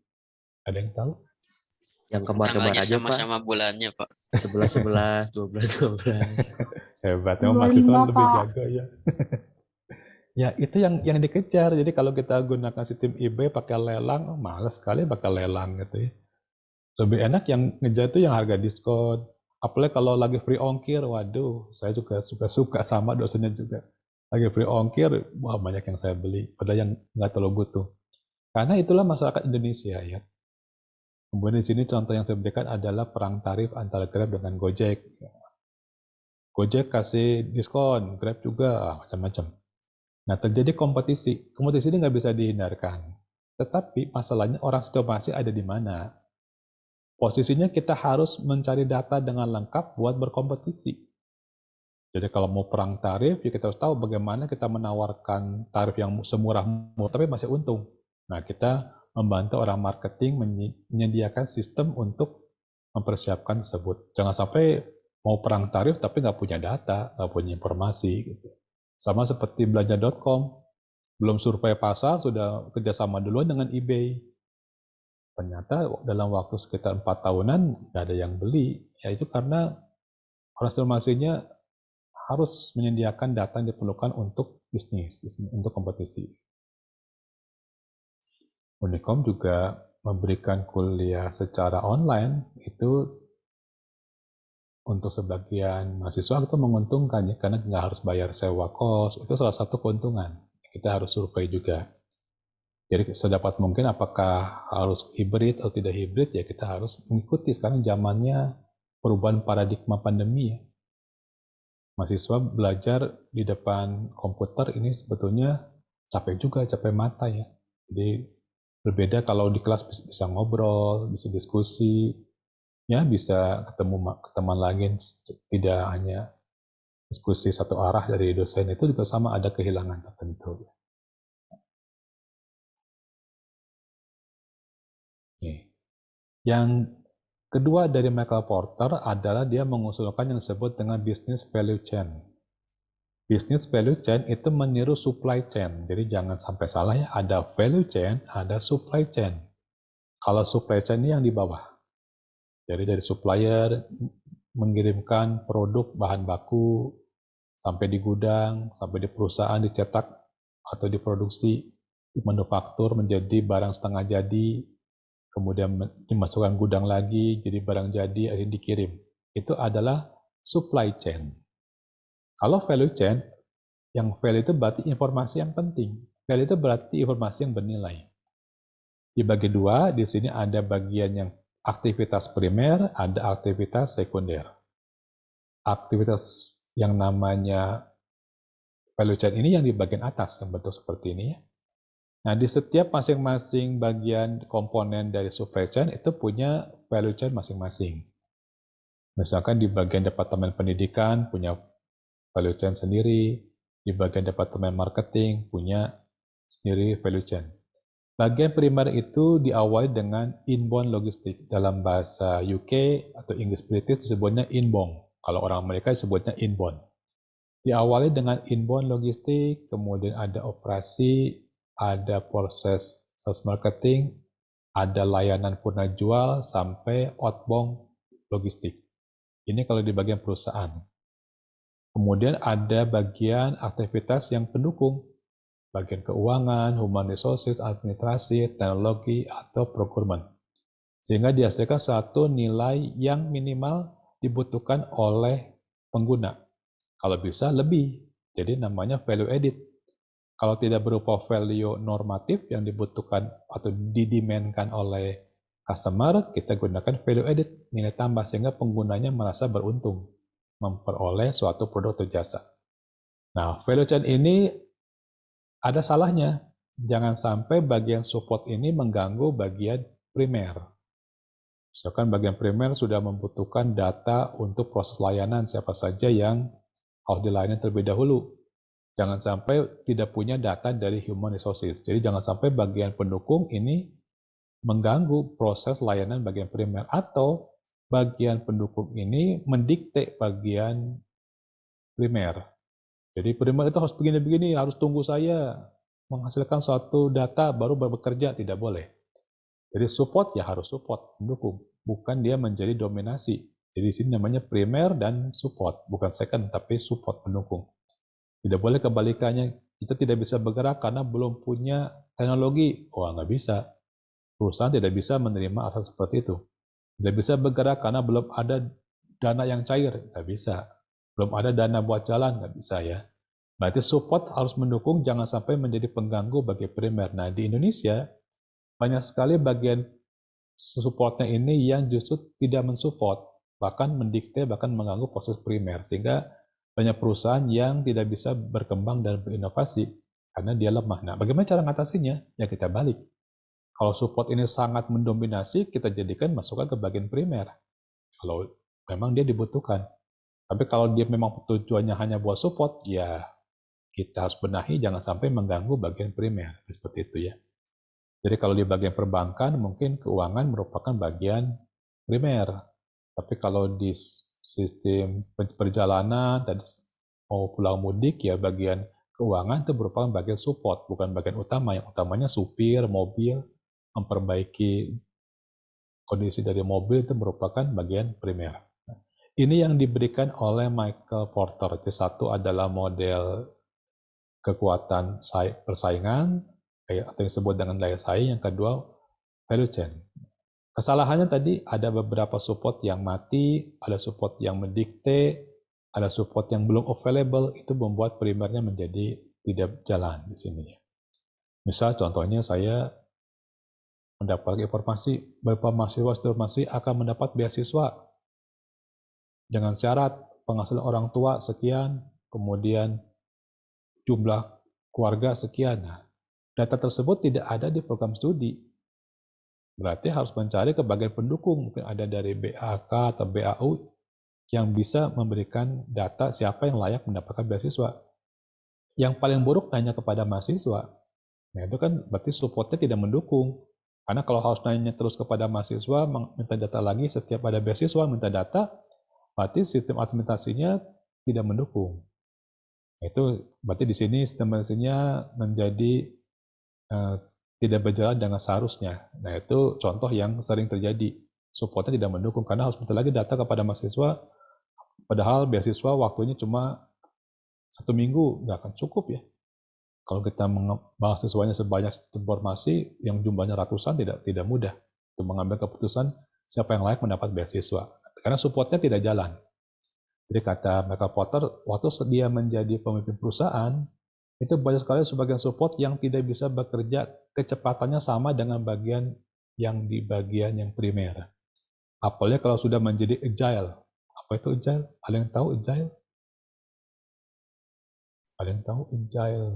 Ada yang tahu? Yang kembar-kembar Tanggalnya aja Pak. sama-sama bulannya, Pak. 11, 12. Hebat, memang 25, mahasiswa lebih Pak. jago ya. Ya itu yang dikejar. Jadi kalau kita gunakan sistem eBay pakai lelang, malas sekali pakai lelang gitu ya. Lebih enak yang ngejar itu yang harga diskon. Apalagi kalau lagi free ongkir, waduh, saya juga suka sama dosennya juga. Lagi free ongkir, wah banyak yang saya beli. Padahal yang nggak terlalu butuh. Karena itulah masyarakat Indonesia ya. Kemudian di sini contoh yang saya berikan adalah perang tarif antara Grab dengan Gojek. Gojek kasih diskon, Grab juga, macam-macam. Nah, terjadi kompetisi. Kompetisi ini nggak bisa dihindarkan. Tetapi masalahnya orang situasi ada di mana? Posisinya kita harus mencari data dengan lengkap buat berkompetisi. Jadi kalau mau perang tarif, ya kita harus tahu bagaimana kita menawarkan tarif yang semurah-murah, tapi masih untung. Nah, kita membantu orang marketing menyediakan sistem untuk mempersiapkan tersebut. Jangan sampai mau perang tarif tapi nggak punya data, nggak punya informasi. Gitu. Sama seperti belanja.com, belum survei pasar, sudah kerjasama duluan dengan eBay. Ternyata dalam waktu sekitar 4 tahunan nggak ada yang beli. Ya itu karena transformasinya harus menyediakan data yang diperlukan untuk bisnis, untuk kompetisi. Unicom juga memberikan kuliah secara online, itu untuk sebagian mahasiswa itu menguntungkan ya, karena nggak harus bayar sewa kos, itu salah satu keuntungan. Kita harus survei juga. Jadi sedapat mungkin apakah harus hibrid atau tidak hibrid, ya kita harus mengikuti. Sekarang zamannya perubahan paradigma pandemi ya. Mahasiswa belajar di depan komputer ini sebetulnya capek juga, capek mata ya. Jadi berbeda kalau di kelas bisa ngobrol, bisa diskusi, ya bisa ketemu teman lagi, tidak hanya diskusi satu arah dari dosen, itu juga sama ada kehilangan tertentu. Yang kedua dari Michael Porter adalah dia mengusulkan yang disebut dengan business value chain. Business value chain itu meniru supply chain, jadi jangan sampai salah ya, ada value chain, ada supply chain. Kalau supply chain ini yang di bawah, jadi dari supplier mengirimkan produk bahan baku sampai di gudang, sampai di perusahaan dicetak atau diproduksi, dimanufaktur menjadi barang setengah jadi, kemudian dimasukkan gudang lagi, jadi barang jadi, akhirnya dikirim. Itu adalah supply chain. Kalau value chain, yang value itu berarti informasi yang penting. Value itu berarti informasi yang bernilai. Dibagi dua, di sini ada bagian yang aktivitas primer, ada aktivitas sekunder. Aktivitas yang namanya value chain ini yang di bagian atas, yang bentuk seperti ini ya. Nah, di setiap masing-masing bagian komponen dari supply chain itu punya value chain masing-masing. Misalkan di bagian departemen pendidikan punya value chain sendiri, di bagian departemen marketing punya sendiri value chain. Bagian primer itu diawali dengan inbound logistik. Dalam bahasa UK atau Inggris British disebutnya inbound. Kalau orang Amerika disebutnya inbound. Diawali dengan inbound logistik, kemudian ada operasi, ada proses sales marketing, ada layanan purna jual, sampai outbound logistik. Ini kalau di bagian perusahaan. Kemudian ada bagian aktivitas yang pendukung. Bagian keuangan, human resources, administrasi, teknologi, atau procurement. Sehingga dihasilkan satu nilai yang minimal dibutuhkan oleh pengguna. Kalau bisa lebih, jadi namanya value added. Kalau tidak berupa value normatif yang dibutuhkan atau didemandkan oleh customer, kita gunakan value added, nilai tambah, sehingga penggunanya merasa beruntung memperoleh suatu produk atau jasa. Nah, value chain ini ada salahnya. Jangan sampai bagian support ini mengganggu bagian primer. Misalkan bagian primer sudah membutuhkan data untuk proses layanan siapa saja yang harus dilayani terlebih dahulu. Jangan sampai tidak punya data dari human resources. Jadi jangan sampai bagian pendukung ini mengganggu proses layanan bagian primer, atau bagian pendukung ini mendikte bagian primer. Jadi primer itu harus begini-begini, harus tunggu saya menghasilkan suatu data baru bekerja, tidak boleh. Jadi support ya harus support, mendukung, bukan dia menjadi dominasi. Jadi di sini namanya primer dan support, bukan second tapi support, pendukung. Tidak boleh kebalikannya, kita tidak bisa bergerak karena belum punya teknologi. Wah, nggak bisa. Perusahaan tidak bisa menerima asal seperti itu. Tidak bisa bergerak karena belum ada dana yang cair, nggak bisa. Belum ada dana buat jalan, nggak bisa ya. Berarti support harus mendukung, jangan sampai menjadi pengganggu bagi primer. Nah, di Indonesia, banyak sekali bagian supportnya ini yang justru tidak mensupport, bahkan mendikte, bahkan mengganggu proses primer. Sehingga banyak perusahaan yang tidak bisa berkembang dan berinovasi karena dia lemah. Nah, bagaimana cara mengatasinya? Ya kita balik. Kalau support ini sangat mendominasi, kita jadikan masukan ke bagian primer. Kalau memang dia dibutuhkan. Tapi kalau dia memang tujuannya hanya buat support, ya kita harus benahi jangan sampai mengganggu bagian primer. Seperti itu ya. Jadi kalau di bagian perbankan, mungkin keuangan merupakan bagian primer. Tapi kalau di sistem perjalanan, tadi mau pulang mudik, ya bagian keuangan itu merupakan bagian support, bukan bagian utama. Yang utamanya supir, mobil, memperbaiki kondisi dari mobil itu merupakan bagian primer. Ini yang diberikan oleh Michael Porter. Satu adalah model kekuatan persaingan, atau yang disebut dengan daya saing. Yang kedua, value chain. Kesalahannya tadi ada beberapa support yang mati, ada support yang mendikte, ada support yang belum available, itu membuat primernya menjadi tidak jalan di sini. Misal contohnya saya mendapat informasi beberapa mahasiswa masih akan mendapat beasiswa dengan syarat penghasilan orang tua sekian, kemudian jumlah keluarga sekian. Nah, data tersebut tidak ada di program studi. Berarti harus mencari ke bagian pendukung, mungkin ada dari BAK atau BAU yang bisa memberikan data siapa yang layak mendapatkan beasiswa. Yang paling buruk nanya kepada mahasiswa. Nah, itu kan berarti supportnya tidak mendukung. Karena kalau harus nanya terus kepada mahasiswa, minta data lagi, setiap ada beasiswa minta data, berarti sistem administrasinya tidak mendukung. Itu berarti di sini sistem administrasinya menjadi tidak berjalan dengan seharusnya. Nah, itu contoh yang sering terjadi. Supportnya tidak mendukung karena harus minta lagi data kepada mahasiswa, padahal beasiswa waktunya cuma 1 minggu, nggak akan cukup ya. Kalau kita mahasiswanya sebanyak informasi yang jumlahnya ratusan, tidak mudah untuk mengambil keputusan siapa yang layak mendapat beasiswa. Karena supportnya tidak jalan. Jadi kata Michael Porter, waktu dia menjadi pemimpin perusahaan, itu banyak sekali sebagian support yang tidak bisa bekerja kecepatannya sama dengan bagian yang di bagian yang primer. Apalagi kalau sudah menjadi agile. Apa itu agile? Ada yang tahu agile? Ada yang tahu agile?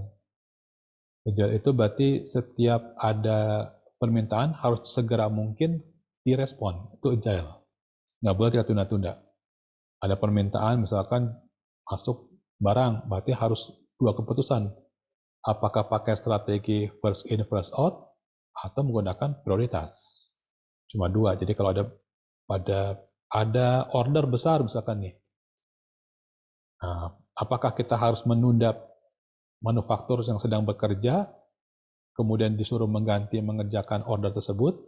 Agile itu berarti setiap ada permintaan harus segera mungkin direspon. Itu agile. Nggak boleh kita tunda-tunda. Ada permintaan misalkan masuk barang, berarti harus 2 keputusan. Apakah pakai strategi first in first out atau menggunakan prioritas? Cuma dua. Jadi kalau ada order besar misalkan nih, apakah kita harus menunda manufaktur yang sedang bekerja, kemudian disuruh mengganti mengerjakan order tersebut,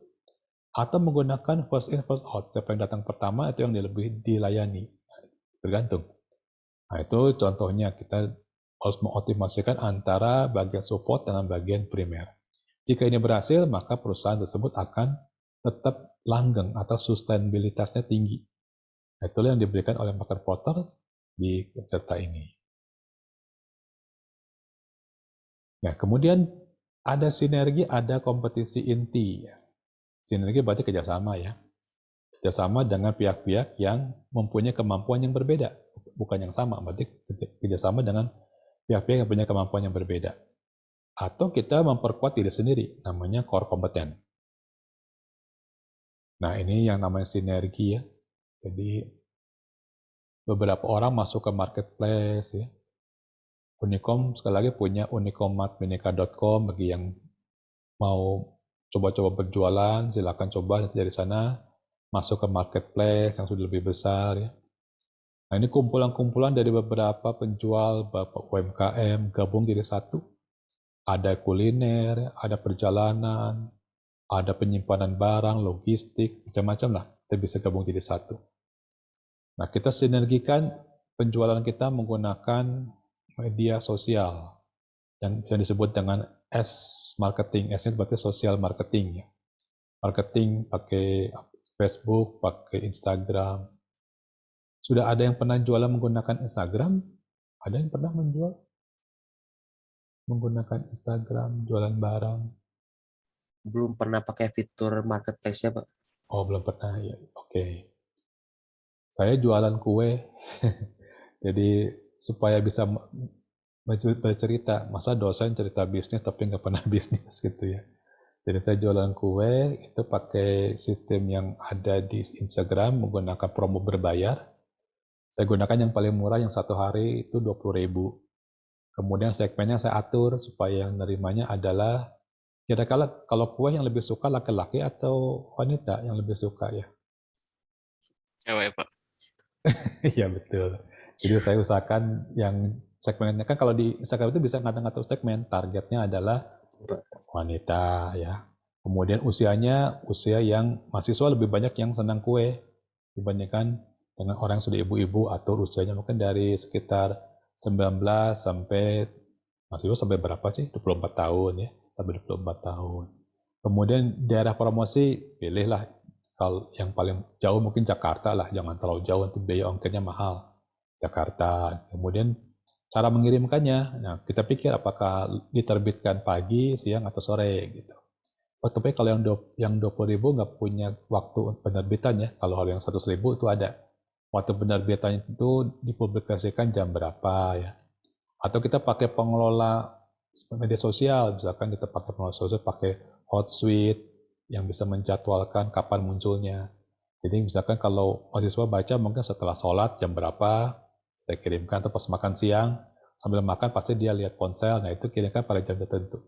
atau menggunakan first in first out, siapa yang datang pertama itu yang lebih dilayani, tergantung. Nah itu contohnya kita harus mengoptimasikan antara bagian support dengan bagian primer. Jika ini berhasil, maka perusahaan tersebut akan tetap langgeng atau sustainabilitasnya tinggi. Nah, itulah yang diberikan oleh Market Porter di cerita ini. Nah, kemudian ada sinergi, ada kompetisi inti. Sinergi berarti kerjasama ya. Kerjasama dengan pihak-pihak yang mempunyai kemampuan yang berbeda. Bukan yang sama, berarti kerjasama dengan pihak-pihak yang punya kemampuan yang berbeda. Atau kita memperkuat diri sendiri, namanya core competen. Nah, ini yang namanya sinergi ya. Jadi, beberapa orang masuk ke marketplace ya. Unicom sekali lagi punya unicom.minika.com bagi yang mau coba-coba berjualan, silakan coba dari sana masuk ke marketplace yang sudah lebih besar ya. Nah, ini kumpulan-kumpulan dari beberapa penjual, beberapa UMKM gabung jadi satu. Ada kuliner, ada perjalanan, ada penyimpanan barang, logistik, macam-macam lah. Kita bisa gabung jadi satu. Nah, kita sinergikan penjualan kita menggunakan media sosial yang disebut dengan S-marketing. S-nya berarti social marketing ya. Marketing pakai Facebook, pakai Instagram. Sudah ada yang pernah jualan menggunakan Instagram? Ada yang pernah menjual menggunakan Instagram, jualan barang? Belum pernah pakai fitur marketplace-nya, Pak. Oh, belum pernah ya. Oke. Saya jualan kue. Jadi supaya bisa bercerita, masa dosen cerita bisnis tapi nggak pernah bisnis gitu ya. Jadi saya jualan kue itu pakai sistem yang ada di Instagram menggunakan promo berbayar. Saya gunakan yang paling murah yang satu hari itu 20.000. Kemudian segmennya saya atur supaya yang nerimanya adalah kira-kira kalau kue yang lebih suka laki-laki atau wanita yang lebih suka ya. Cewek, Pak. Iya betul. Jadi saya usahakan yang segmennya kan kalau di Instagram itu bisa ngatur segmen, targetnya adalah wanita ya. Kemudian usianya usia yang mahasiswa lebih banyak yang senang kue dibandingkan dengan orang yang sudah ibu-ibu atau usianya mungkin dari sekitar 19 sampai mahasiswa sampai berapa sih? 24 tahun ya, sampai 24 tahun. Kemudian daerah promosi pilihlah kalau yang paling jauh mungkin Jakarta lah, jangan terlalu jauh nanti biaya ongkirnya mahal. Jakarta. Kemudian cara mengirimkannya, nah kita pikir apakah diterbitkan pagi, siang atau sore gitu. Oh, tapi kalau yang 20.000 nggak punya waktu penerbitan ya. Kalau yang 100.000 itu ada. Waktu penerbitannya itu dipublikasikan jam berapa ya. Atau kita pakai pengelola media sosial, misalkan kita pakai pengelola sosial, pakai Hotsuite yang bisa menjadwalkan kapan munculnya. Jadi misalkan kalau mahasiswa baca mungkin setelah sholat jam berapa, kita kirimkan atau pas makan siang, sambil makan pasti dia lihat ponsel, nah itu kirimkan pada jam tertentu.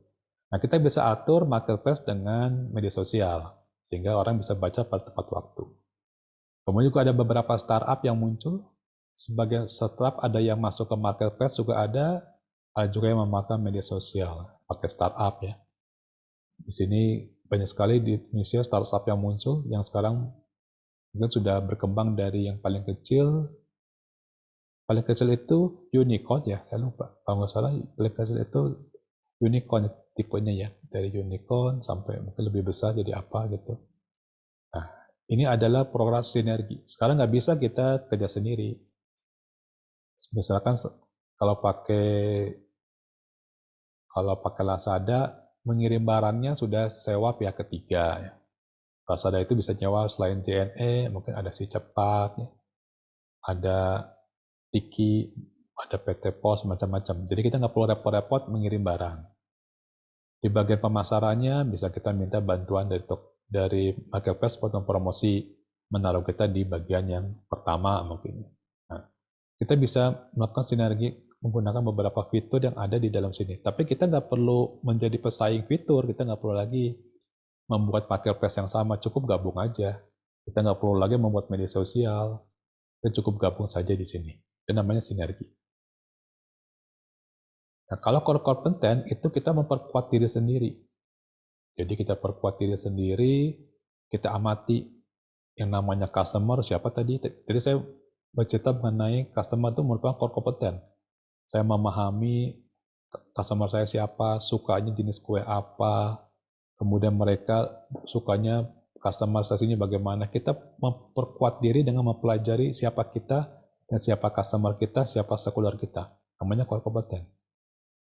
Nah, kita bisa atur marketplace dengan media sosial, sehingga orang bisa baca pada tepat waktu. Kemudian juga ada beberapa startup yang muncul. Sebagai startup ada yang masuk ke marketplace juga ada juga yang memakai media sosial, pakai startup ya. Di sini banyak sekali di Indonesia startup yang muncul, yang sekarang mungkin sudah berkembang dari yang paling kecil itu unicorn ya, saya lupa. Kalau nggak salah paling kecil itu unicorn tipenya ya, dari unicorn sampai mungkin lebih besar jadi apa gitu. Nah, ini adalah program sinergi. Sekarang nggak bisa kita kerja sendiri. Misalkan kalau pakai Lazada, mengirim barangnya sudah sewa pihak ketiga. Ya. Lazada itu bisa nyewa selain JNE, mungkin ada Si Cepat, ya. Ada Tiki, ada PT Pos, macam-macam. Jadi kita nggak perlu repot-repot mengirim barang. Di bagian pemasarannya bisa kita minta bantuan dari marketplace untuk promosi, menaruh kita di bagian yang pertama mungkin. Nah, kita bisa melakukan sinergi menggunakan beberapa fitur yang ada di dalam sini. Tapi kita nggak perlu menjadi pesaing fitur, kita nggak perlu lagi membuat marketplace yang sama, cukup gabung aja. Kita nggak perlu lagi membuat media sosial, kita cukup gabung saja di sini. Itu namanya sinergi. Nah, kalau core content itu kita memperkuat diri sendiri. Jadi kita perkuat diri sendiri, kita amati yang namanya customer, siapa tadi? Jadi saya bercerita mengenai customer itu merupakan core competence. Saya memahami customer saya siapa, sukanya jenis kue apa, kemudian mereka sukanya customer bagaimana. Kita memperkuat diri dengan mempelajari siapa kita dan siapa customer kita, siapa stakeholder kita. Namanya core competence.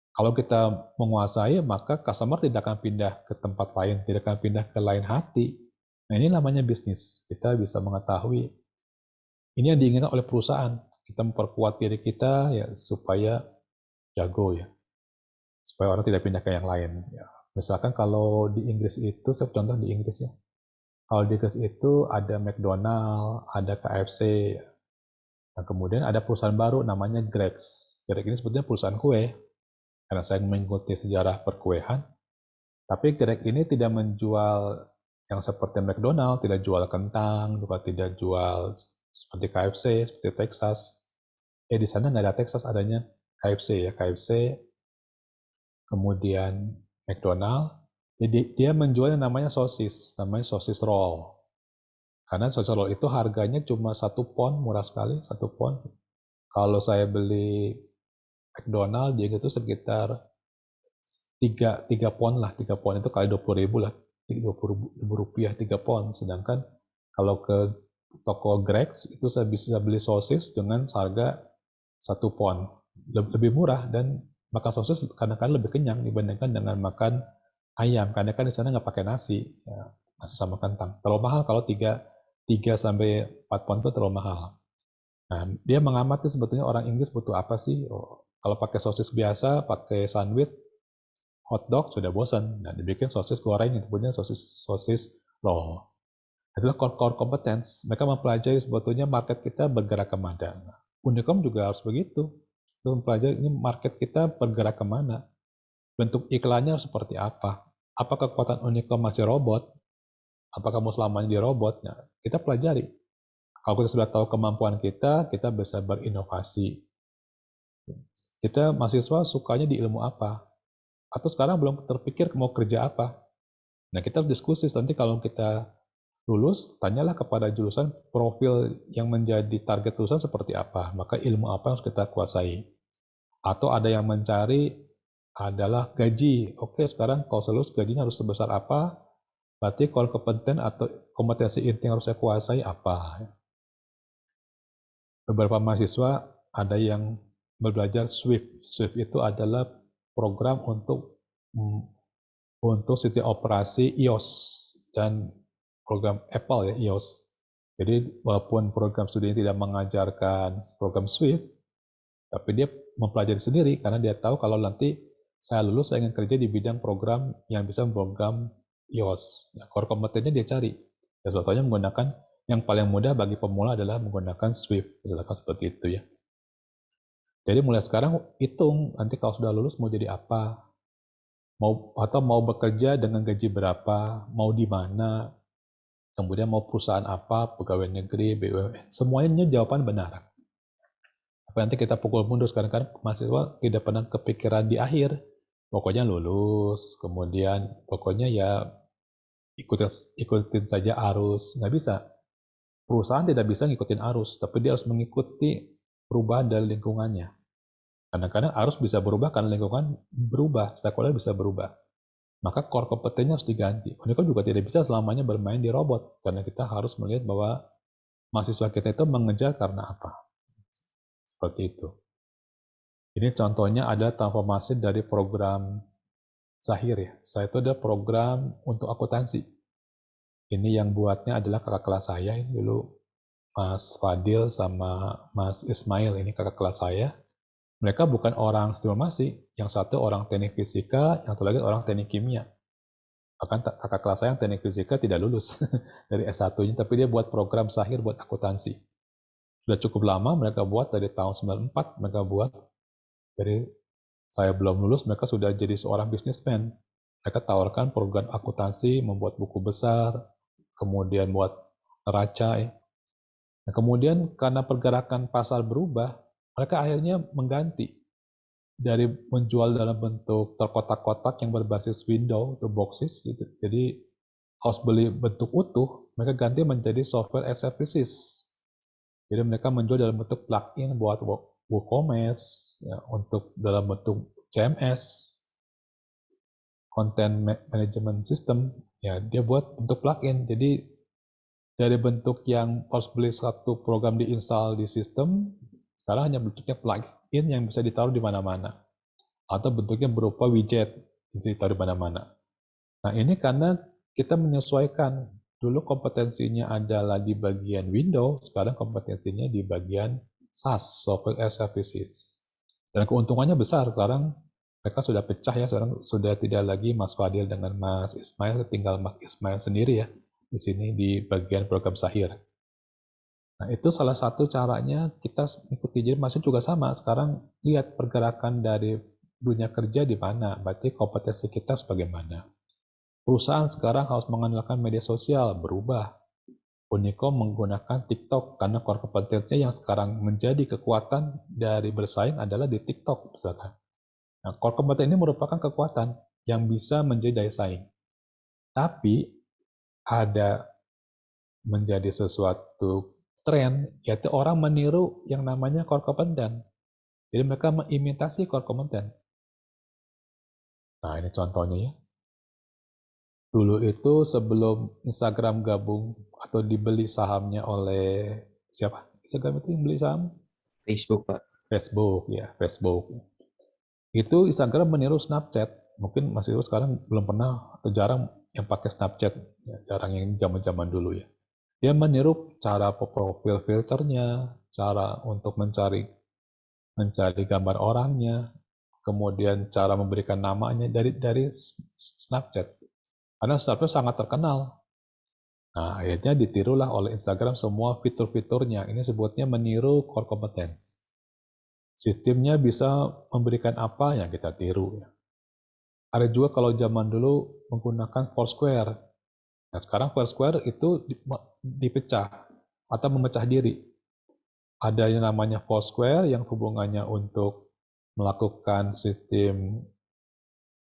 Kalau kita menguasai, maka customer tidak akan pindah ke tempat lain, tidak akan pindah ke lain hati. Nah, ini namanya bisnis. Kita bisa mengetahui ini yang diinginkan oleh perusahaan. Kita memperkuat diri kita ya supaya jago ya. Supaya orang tidak pindah ke yang lain. Ya. Misalkan kalau di Inggris itu, saya contoh di Inggris ya. Kalau di Inggris itu ada McDonald, ada KFC. Nah, kemudian ada perusahaan baru namanya Greggs. Greggs ini sebetulnya perusahaan kue. Karena saya mengikuti sejarah perkuean. Tapi Greggs ini tidak menjual yang seperti McDonald, tidak jual kentang, juga tidak jual seperti KFC, seperti Texas. Di sana nggak ada Texas, adanya KFC ya, KFC, kemudian McDonald. Jadi dia menjual yang namanya sosis roll. Karena sosis roll itu harganya cuma 1 pound, murah sekali, 1 pound. Kalau saya beli McDonald, dia itu sekitar 3 pound lah, 3 pound itu kali 20.000 lah, 20.000 rupiah 3 pound. Sedangkan kalau ke toko Greggs itu saya bisa beli sosis dengan harga 1 pound, lebih murah, dan makan sosis kadang-kadang lebih kenyang dibandingkan dengan makan ayam, karena kan di sana nggak pakai nasi, ya, nasi sama kentang. Terlalu mahal kalau 3 sampai 4 pound itu terlalu mahal. Nah, dia mengamati sebetulnya orang Inggris butuh apa sih. Kalau pakai sosis biasa, pakai sandwich, hotdog sudah bosan. Nah, dibikin sosis goreng, itu punya sosis roll. Itulah core competence. Mereka mempelajari sebetulnya market kita bergerak kemana. Nah, Unicom juga harus begitu. Itu mempelajari ini market kita bergerak kemana. Bentuk iklannya seperti apa. Apakah kekuatan Unicom masih robot? Apakah mau selamanya di robot? Nah, kita pelajari. Kalau kita sudah tahu kemampuan kita bisa berinovasi. Kita mahasiswa sukanya di ilmu apa? Atau sekarang belum terpikir mau kerja apa? Nah, kita diskusi nanti kalau kita lulus, tanyalah kepada jurusan profil yang menjadi target jurusan seperti apa, maka ilmu apa yang harus kita kuasai. Atau ada yang mencari adalah gaji. Oke, sekarang kalau lulus gajinya harus sebesar apa? Berarti kalau kompeten atau kompetensi inti yang harus saya kuasai apa? Beberapa mahasiswa ada yang belajar Swift. Swift itu adalah program untuk sistem operasi iOS dan program Apple ya, iOS. Jadi walaupun program studinya tidak mengajarkan program Swift, tapi dia mempelajari sendiri karena dia tahu kalau nanti saya lulus, saya ingin kerja di bidang program yang bisa memprogram iOS. Nah, core kompetennya dia cari. Ya, salah satunya menggunakan yang paling mudah bagi pemula adalah menggunakan Swift, misalkan seperti itu ya. Jadi mulai sekarang hitung nanti kalau sudah lulus mau jadi apa, mau bekerja dengan gaji berapa, mau di mana, kemudian mau perusahaan apa, pegawai negeri, BUMN, semuanya jawaban benar. Tapi nanti kita pukul mundur, kadang-kadang mahasiswa tidak pernah kepikiran di akhir, pokoknya lulus, kemudian pokoknya ya ikutin saja arus, nggak bisa. Perusahaan tidak bisa ngikutin arus, tapi dia harus mengikuti perubahan dari lingkungannya. Kadang-kadang arus bisa berubah karena lingkungan berubah, stakeholder bisa berubah. Maka core kompetensinya harus diganti. Unicom juga tidak bisa selamanya bermain di robot, karena kita harus melihat bahwa mahasiswa kita itu mengejar karena apa. Seperti itu. Ini contohnya ada transformasi dari program Zahir ya. Saya itu ada program untuk akuntansi. Ini yang buatnya adalah kakak kelas saya ini dulu, Mas Fadil sama Mas Ismail, ini kakak kelas saya. Mereka bukan orang informasi, yang satu orang teknik fisika, yang satu lagi orang teknik kimia. Bahkan kakak kelas saya yang teknik fisika tidak lulus dari S1-nya, tapi dia buat program Zahir buat akuntansi. Sudah cukup lama mereka buat, dari tahun 94 mereka buat. Jadi saya belum lulus, mereka sudah jadi seorang businessman. Mereka tawarkan program akuntansi, membuat buku besar, kemudian buat neraca. Ya. Nah, kemudian karena pergerakan pasar berubah, mereka akhirnya mengganti dari menjual dalam bentuk terkotak-kotak yang berbasis window atau boxes. Gitu. Jadi harus beli bentuk utuh, mereka ganti menjadi software as a services. Jadi mereka menjual dalam bentuk plugin buat WooCommerce, ya, untuk dalam bentuk CMS, content management system, ya dia buat bentuk plugin. Jadi dari bentuk yang harus beli satu program diinstal di sistem, sekarang hanya bentuknya plugin yang bisa ditaruh di mana-mana. Atau bentuknya berupa widget yang ditaruh di mana-mana. Nah ini karena kita menyesuaikan. Dulu kompetensinya adalah di bagian Windows, sekarang kompetensinya di bagian SaaS, Software as Services. Dan keuntungannya besar, sekarang mereka sudah pecah ya, sekarang sudah tidak lagi Mas Fadil dengan Mas Ismail, tinggal Mas Ismail sendiri ya, di sini di bagian program Sahir. Nah itu salah satu caranya kita ikuti, jadi masih juga sama, sekarang lihat pergerakan dari dunia kerja di mana, berarti kompetensi kita sebagaimana. Perusahaan sekarang harus mengandalkan media sosial, berubah. Unicom menggunakan TikTok karena core kompetensinya yang sekarang menjadi kekuatan dari bersaing adalah di TikTok misalkan. Nah, core kompetensi ini merupakan kekuatan yang bisa menjadi daya saing. Tapi ada menjadi sesuatu tren, yaitu orang meniru yang namanya core competence. Jadi mereka mengimitasi core competence. Nah, ini contohnya ya. Dulu itu sebelum Instagram gabung atau dibeli sahamnya oleh siapa? Instagram itu yang beli saham? Facebook, Pak. Facebook, ya, Facebook. Itu Instagram meniru Snapchat. Mungkin Mas Iwo sekarang belum pernah atau jarang yang pakai Snapchat. Ya, jarang yang zaman-zaman dulu ya. Dia meniru cara profil filternya, cara untuk mencari gambar orangnya, kemudian cara memberikan namanya dari Snapchat. Karena Snapchat sangat terkenal. Nah, akhirnya ditirulah oleh Instagram semua fitur-fiturnya. Ini sebutnya meniru core competence. Sistemnya bisa memberikan apa yang kita tiru. Ada juga kalau zaman dulu menggunakan Foursquare. Nah, sekarang Foursquare itu dipecah atau memecah diri. Ada yang namanya Foursquare yang hubungannya untuk melakukan sistem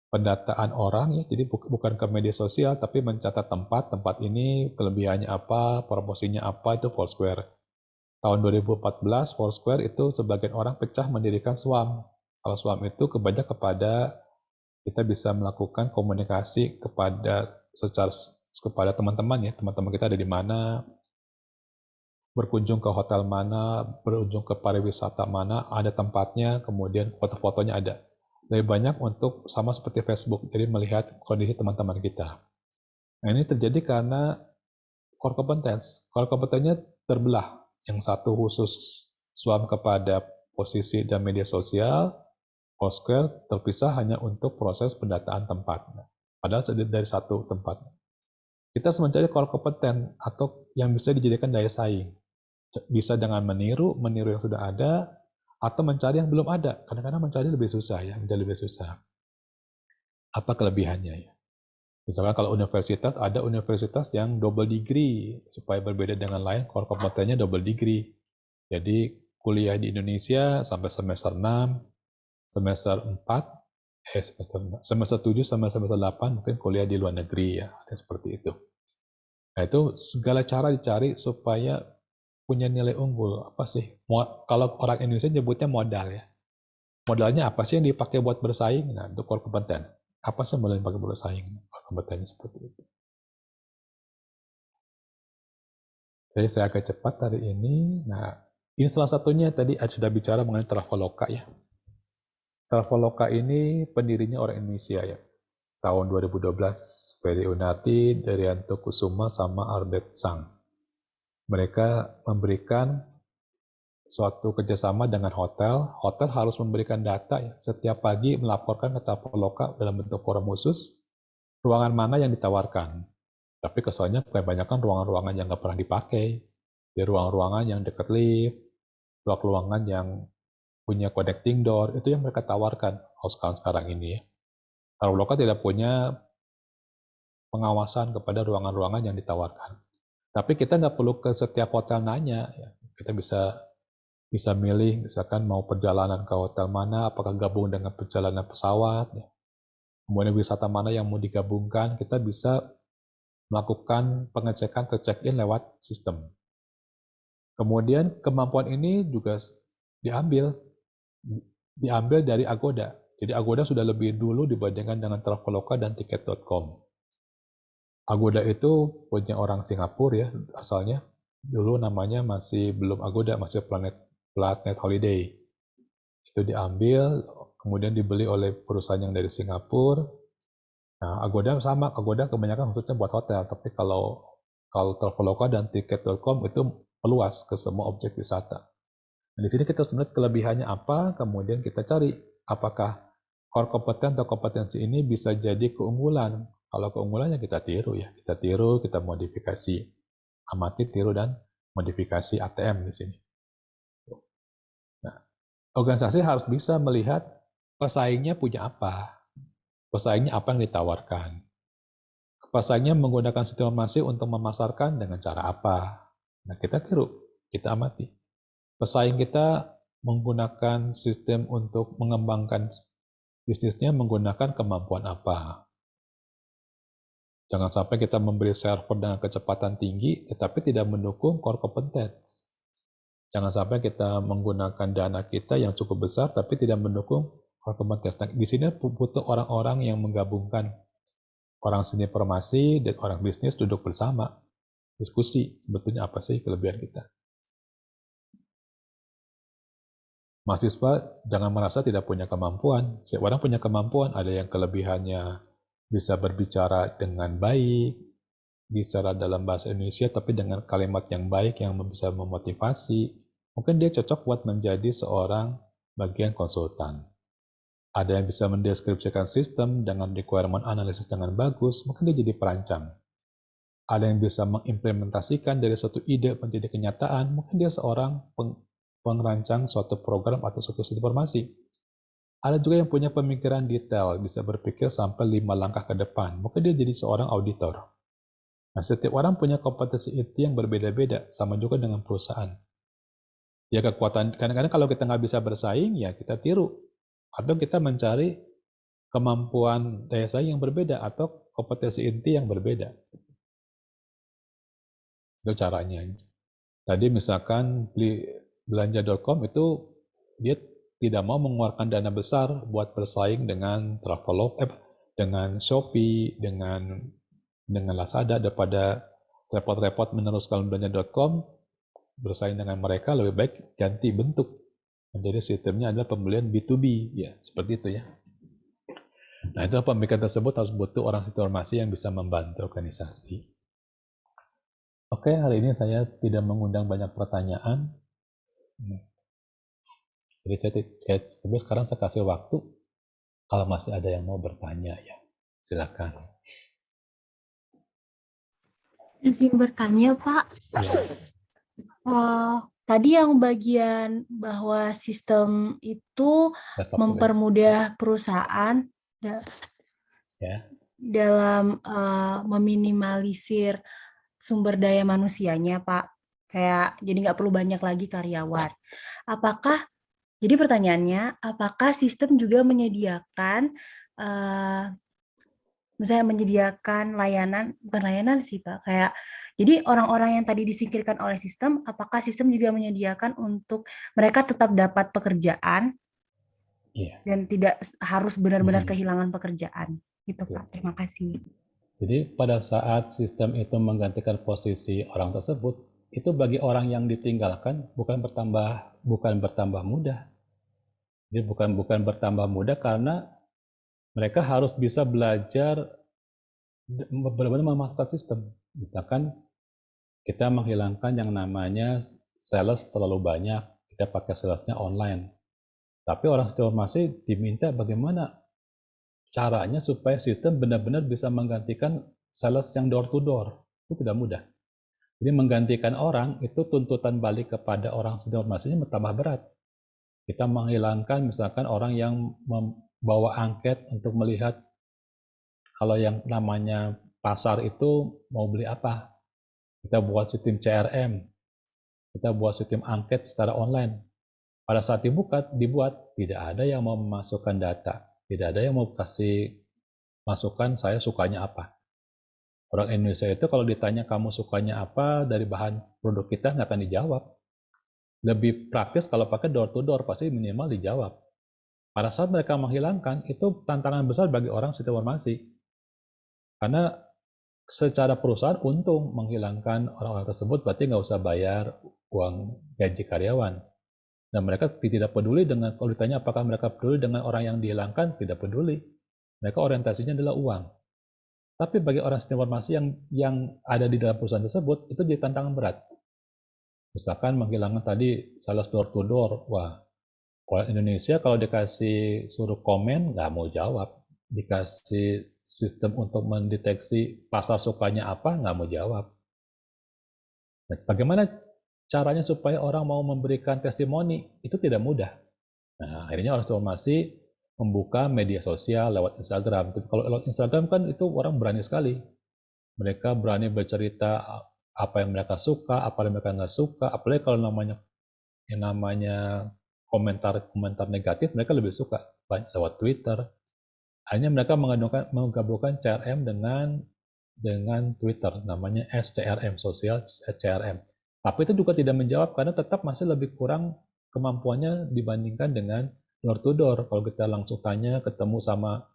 pendataan orang ya, jadi bukan ke media sosial tapi mencatat tempat ini kelebihannya apa, promosinya apa, itu Foursquare. Tahun 2014 Foursquare itu sebagian orang pecah mendirikan Swarm. Kalau Swarm itu kebanyak kepada kita bisa melakukan komunikasi kepada teman-teman ya, teman-teman kita ada di mana, berkunjung ke hotel mana, berkunjung ke pariwisata mana, ada tempatnya, kemudian foto-fotonya ada. Lebih banyak untuk sama seperti Facebook, jadi melihat kondisi teman-teman kita. Nah ini terjadi karena core competence. Core competence-nya terbelah. Yang satu khusus Swarm kepada posisi dan media sosial, Foursquare terpisah hanya untuk proses pendataan tempat. Padahal dari satu tempat. Kita harus mencari core competence atau yang bisa dijadikan daya saing. Bisa dengan meniru yang sudah ada, atau mencari yang belum ada. Kadang-kadang mencari lebih susah ya, menjadi lebih susah. Apa kelebihannya ya? Misalkan kalau universitas, ada universitas yang double degree, supaya berbeda dengan lain, core kompetensinya double degree. Jadi kuliah di Indonesia sampai semester 6, semester 4, semester 7 sampai semester 8 mungkin kuliah di luar negeri ya, ada seperti itu. Nah itu segala cara dicari supaya punya nilai unggul. Apa sih? Kalau orang Indonesia nyebutnya modal ya. Modalnya apa sih yang dipakai buat bersaing? Nah, itu core competence. Apa sih modal yang dipakai buat bersaing? Core competence seperti itu. Jadi saya agak cepat hari ini. Nah, ini salah satunya tadi sudah bicara mengenai Traveloka ya. Traveloka ini pendirinya orang Indonesia ya. Tahun 2012, Ferry Unati, Daryanto Kusuma, sama Albert Sang. Mereka memberikan suatu kerjasama dengan hotel. Hotel harus memberikan data ya. Setiap pagi melaporkan ke Traveloka dalam bentuk forum khusus ruangan mana yang ditawarkan. Tapi kesannya kebanyakan ruangan-ruangan yang nggak pernah dipakai. Di ruang-ruangan yang dekat lift, ruangan yang punya connecting door, itu yang mereka tawarkan sekarang ini ya. Traveloka tidak punya pengawasan kepada ruangan-ruangan yang ditawarkan. Tapi kita nggak perlu ke setiap hotel nanya, ya. Kita bisa milih, misalkan mau perjalanan ke hotel mana, apakah gabung dengan perjalanan pesawat, ya. Kemudian wisata mana yang mau digabungkan, kita bisa melakukan pengecekan atau check-in lewat sistem. Kemudian kemampuan ini juga diambil dari Agoda. Jadi Agoda sudah lebih dulu dibandingkan dengan Traveloka dan Tiket.com. Agoda itu punya orang Singapura ya asalnya. Dulu namanya masih belum Agoda, masih Planet Holiday. Itu diambil, kemudian dibeli oleh perusahaan yang dari Singapura. Nah, Agoda sama, Agoda kebanyakan maksudnya buat hotel, tapi kalau Traveloka dan Tiket.com itu meluas ke semua objek wisata. Nah, di sini kita harus melihat kelebihannya apa, kemudian kita cari apakah core competence atau kompetensi ini bisa jadi keunggulan. Kalau keunggulannya kita tiru ya, kita modifikasi, amati, tiru, dan modifikasi ATM di sini. Nah, organisasi harus bisa melihat pesaingnya punya apa, pesaingnya apa yang ditawarkan, pesaingnya menggunakan sistem informasi untuk memasarkan dengan cara apa. Nah, kita tiru, kita amati. Pesaing kita menggunakan sistem untuk mengembangkan bisnisnya menggunakan kemampuan apa. Jangan sampai kita memberi server dengan kecepatan tinggi, tetapi tidak mendukung core competence. Jangan sampai kita menggunakan dana kita yang cukup besar, tapi tidak mendukung core competence. Nah, di sini butuh orang-orang yang menggabungkan orang seni informasi dan orang bisnis duduk bersama, diskusi sebetulnya apa sih kelebihan kita. Mahasiswa jangan merasa tidak punya kemampuan. Setiap orang punya kemampuan, ada yang kelebihannya bisa berbicara dengan baik, bicara dalam bahasa Indonesia tapi dengan kalimat yang baik yang bisa memotivasi. Mungkin dia cocok buat menjadi seorang bagian konsultan. Ada yang bisa mendeskripsikan sistem dengan requirement analysis dengan bagus, mungkin dia jadi perancang. Ada yang bisa mengimplementasikan dari suatu ide menjadi kenyataan, mungkin dia seorang perancang suatu program atau suatu sistem informasi. Ada juga yang punya pemikiran detail, bisa berpikir sampai 5 langkah ke depan. Mungkin dia jadi seorang auditor. Nah, setiap orang punya kompetensi itu yang berbeda-beda, sama juga dengan perusahaan. Ya kekuatan, kadang-kadang kalau kita nggak bisa bersaing, ya kita tiru. Atau kita mencari kemampuan daya saing yang berbeda, atau kompetensi inti yang berbeda. Itu caranya. Tadi misalkan belanja.com itu dia tidak mau mengeluarkan dana besar buat bersaing dengan Traveloka, dengan Shopee, dengan Lazada, daripada repot-repot meneruskan belanja.com bersaing dengan mereka, lebih baik ganti bentuk. Jadi sistemnya adalah pembelian B2B, ya seperti itu ya. Nah, itu pemikiran tersebut harus butuh orang informasi yang bisa membantu organisasi. Oke, hari ini saya tidak mengundang banyak pertanyaan. Jadi tapi sekarang saya kasih waktu kalau masih ada yang mau bertanya ya, silakan. Izin bertanya, Pak. Tadi yang bagian bahwa sistem itu mempermudah perusahaan dalam meminimalisir sumber daya manusianya, Pak. Kayak jadi nggak perlu banyak lagi karyawan. Jadi pertanyaannya, apakah sistem juga menyediakan misalnya menyediakan layanan, bukan layanan sih Pak, kayak jadi orang-orang yang tadi disingkirkan oleh sistem, apakah sistem juga menyediakan untuk mereka tetap dapat pekerjaan dan tidak harus benar-benar kehilangan pekerjaan? Gitu Pak, terima kasih. Jadi pada saat sistem itu menggantikan posisi orang tersebut, itu bagi orang yang ditinggalkan bukan bertambah mudah. Jadi bukan bertambah mudah karena mereka harus bisa belajar benar-benar memanfaatkan sistem. Misalkan kita menghilangkan yang namanya sales terlalu banyak, kita pakai salesnya online. Tapi orang informasi diminta bagaimana caranya supaya sistem benar-benar bisa menggantikan sales yang door to door. Itu tidak mudah. Jadi menggantikan orang itu tuntutan balik kepada orang informasinya bertambah berat. Kita menghilangkan misalkan orang yang membawa angket untuk melihat kalau yang namanya pasar itu mau beli apa. Kita buat sistem CRM, kita buat sistem angket secara online. Pada saat dibuat, tidak ada yang mau memasukkan data, tidak ada yang mau kasih masukan saya sukanya apa. Orang Indonesia itu kalau ditanya kamu sukanya apa dari bahan produk kita nggak akan dijawab. Lebih praktis kalau pakai door to door pasti minimal dijawab. Pada saat mereka menghilangkan itu tantangan besar bagi orang sistem informasi. Karena secara perusahaan untung menghilangkan orang-orang tersebut berarti nggak usah bayar uang gaji karyawan. Dan mereka tidak peduli dengan, kalau ditanya apakah mereka peduli dengan orang yang dihilangkan, tidak peduli. Mereka orientasinya adalah uang. Tapi bagi orang sistem informasi yang ada di dalam perusahaan tersebut, itu jadi tantangan berat. Misalkan menghilangkan tadi sales door to door, wah, orang Indonesia kalau dikasih suruh komen, nggak mau jawab. Dikasih sistem untuk mendeteksi pasar sukanya apa, nggak mau jawab. Nah, bagaimana caranya supaya orang mau memberikan testimoni? Itu tidak mudah. Nah, akhirnya orang informasi membuka media sosial lewat Instagram. Kalau lewat Instagram kan itu orang berani sekali. Mereka berani bercerita apa yang mereka suka, apa yang mereka nggak suka. Apalagi kalau yang namanya komentar negatif, mereka lebih suka lewat Twitter. Hanya mereka menggabungkan CRM dengan Twitter, namanya SCRM, Social CRM. Tapi itu juga tidak menjawab karena tetap masih lebih kurang kemampuannya dibandingkan dengan door to door. Kalau kita langsung tanya, ketemu sama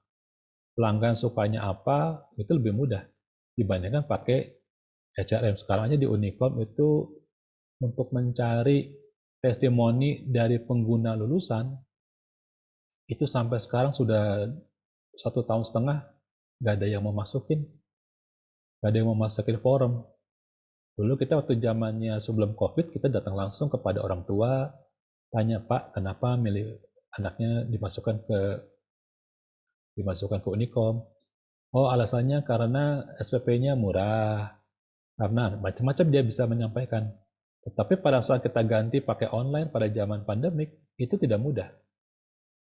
pelanggan sukanya apa, itu lebih mudah dibandingkan pakai CRM. Sekarang aja di Unicom itu untuk mencari testimoni dari pengguna lulusan, itu sampai sekarang sudah 1,5 tahun, nggak ada yang mau masukin, nggak ada yang mau masukin forum. Dulu kita waktu zamannya sebelum COVID, kita datang langsung kepada orang tua, tanya, Pak, kenapa milih anaknya dimasukkan ke Unicom? Oh, alasannya karena SPP-nya murah, karena macam-macam dia bisa menyampaikan. Tetapi pada saat kita ganti pakai online pada zaman pandemik, itu tidak mudah.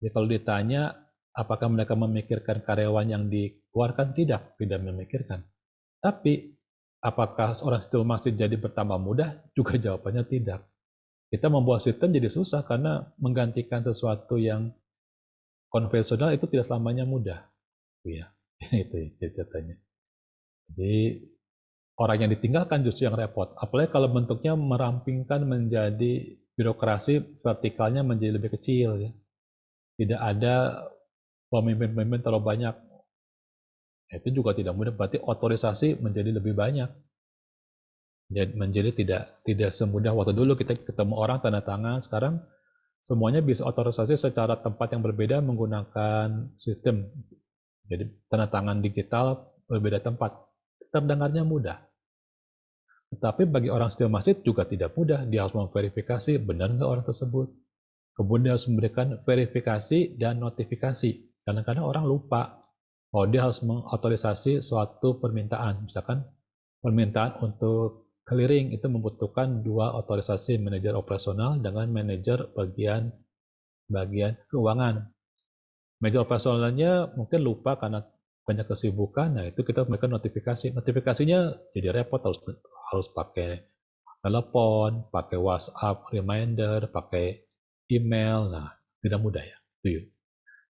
Jadi kalau ditanya, apakah mereka memikirkan karyawan yang dikeluarkan? Tidak memikirkan. Tapi, apakah orang itu masih jadi bertambah mudah? Juga jawabannya tidak. Kita membuat sistem jadi susah karena menggantikan sesuatu yang konvensional itu tidak selamanya mudah. Ya, itu ceritanya. Jadi orang yang ditinggalkan justru yang repot. Apalagi kalau bentuknya merampingkan menjadi birokrasi, vertikalnya menjadi lebih kecil. Ya. Tidak ada pemimpin-pemimpin terlalu banyak. Itu juga tidak mudah. Berarti otorisasi menjadi lebih banyak. Menjadi tidak semudah waktu dulu kita ketemu orang tanda tangan. Sekarang semuanya bisa otorisasi secara tempat yang berbeda menggunakan sistem. Jadi tanda tangan digital berbeda tempat. Terdengarnya mudah. Tetapi bagi orang sistem masjid juga tidak mudah. Dia harus memverifikasi benar nggak orang tersebut. Kemudian harus memberikan verifikasi dan notifikasi. Kadang-kadang orang lupa. Oh, dia harus mengotorisasi suatu permintaan. Misalkan permintaan untuk clearing itu membutuhkan 2 otorisasi, manajer operasional dengan manajer bagian keuangan. Manajer operasionalnya mungkin lupa karena banyak kesibukan, nah itu kita memberikan notifikasi. Notifikasinya jadi repot, harus pakai telepon, pakai WhatsApp reminder, pakai email. Nah, tidak mudah ya. Itu.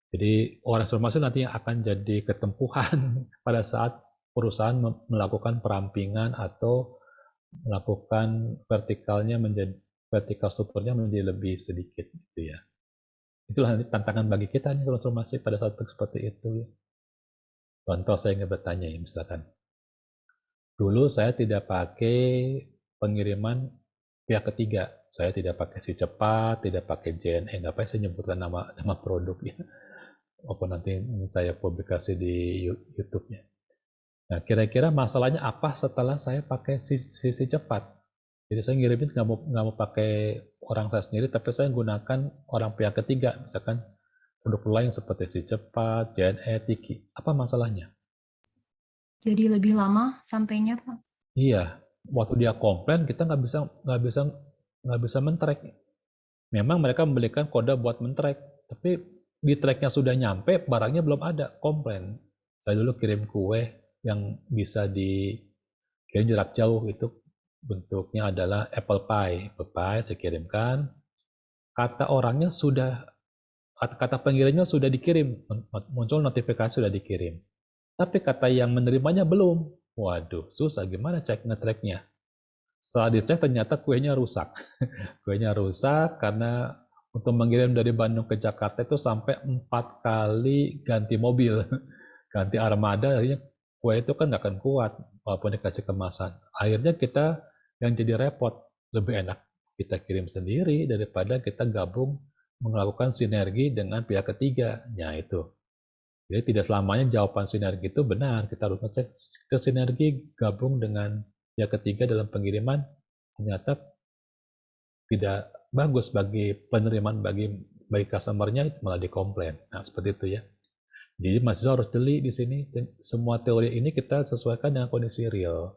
Jadi orang informasi nanti yang akan jadi ketempuhan pada saat perusahaan melakukan perampingan atau melakukan vertikal strukturnya menjadi lebih sedikit gitu ya. Itulah tantangan bagi kita nih transformasi pada saat seperti itu. Contoh saya ingin bertanya ya, misalkan dulu saya tidak pakai pengiriman pihak ketiga, saya tidak pakai Si Cepat, tidak pakai JNE, nggak apa saya nyebutkan nama produk ya, maupun nanti saya publikasi di YouTube-nya. Nah, kira-kira masalahnya apa setelah saya pakai Si Cepat? Jadi saya ngirimin nggak mau pakai orang saya sendiri, tapi saya gunakan orang pihak ketiga, misalkan produk lain seperti Si Cepat, JNE, Tiki. Apa masalahnya? Jadi lebih lama sampainya, Pak. Iya, waktu dia komplain kita nggak bisa men-track. Memang mereka memberikan kode buat men-track, tapi di tracknya sudah nyampe, barangnya belum ada, komplain. Saya dulu kirim kue yang bisa dikirim jarak jauh, itu bentuknya adalah apple pie. Apple pie saya kirimkan, kata orangnya sudah, kata pengirimnya sudah dikirim, muncul notifikasi sudah dikirim. Tapi kata yang menerimanya belum. Waduh, susah gimana cek nge-tracknya. Setelah dicek ternyata kuenya rusak. Kuenya rusak karena untuk mengirim dari Bandung ke Jakarta itu sampai 4 kali ganti mobil. Ganti armada, akhirnya kue itu kan nggak akan kuat walaupun dikasih kemasan. Akhirnya kita yang jadi repot, lebih enak kita kirim sendiri daripada kita gabung melakukan sinergi dengan pihak ketiga. Ya itu. Jadi tidak selamanya jawaban sinergi itu benar. Kita harus ngecek kita sinergi gabung dengan pihak ketiga dalam pengiriman ternyata tidak bagus bagi penerimaan bagi customer-nya, malah dikomplain. Nah, seperti itu ya. Jadi mahasiswa harus jeli di sini. Semua teori ini kita sesuaikan dengan kondisi real.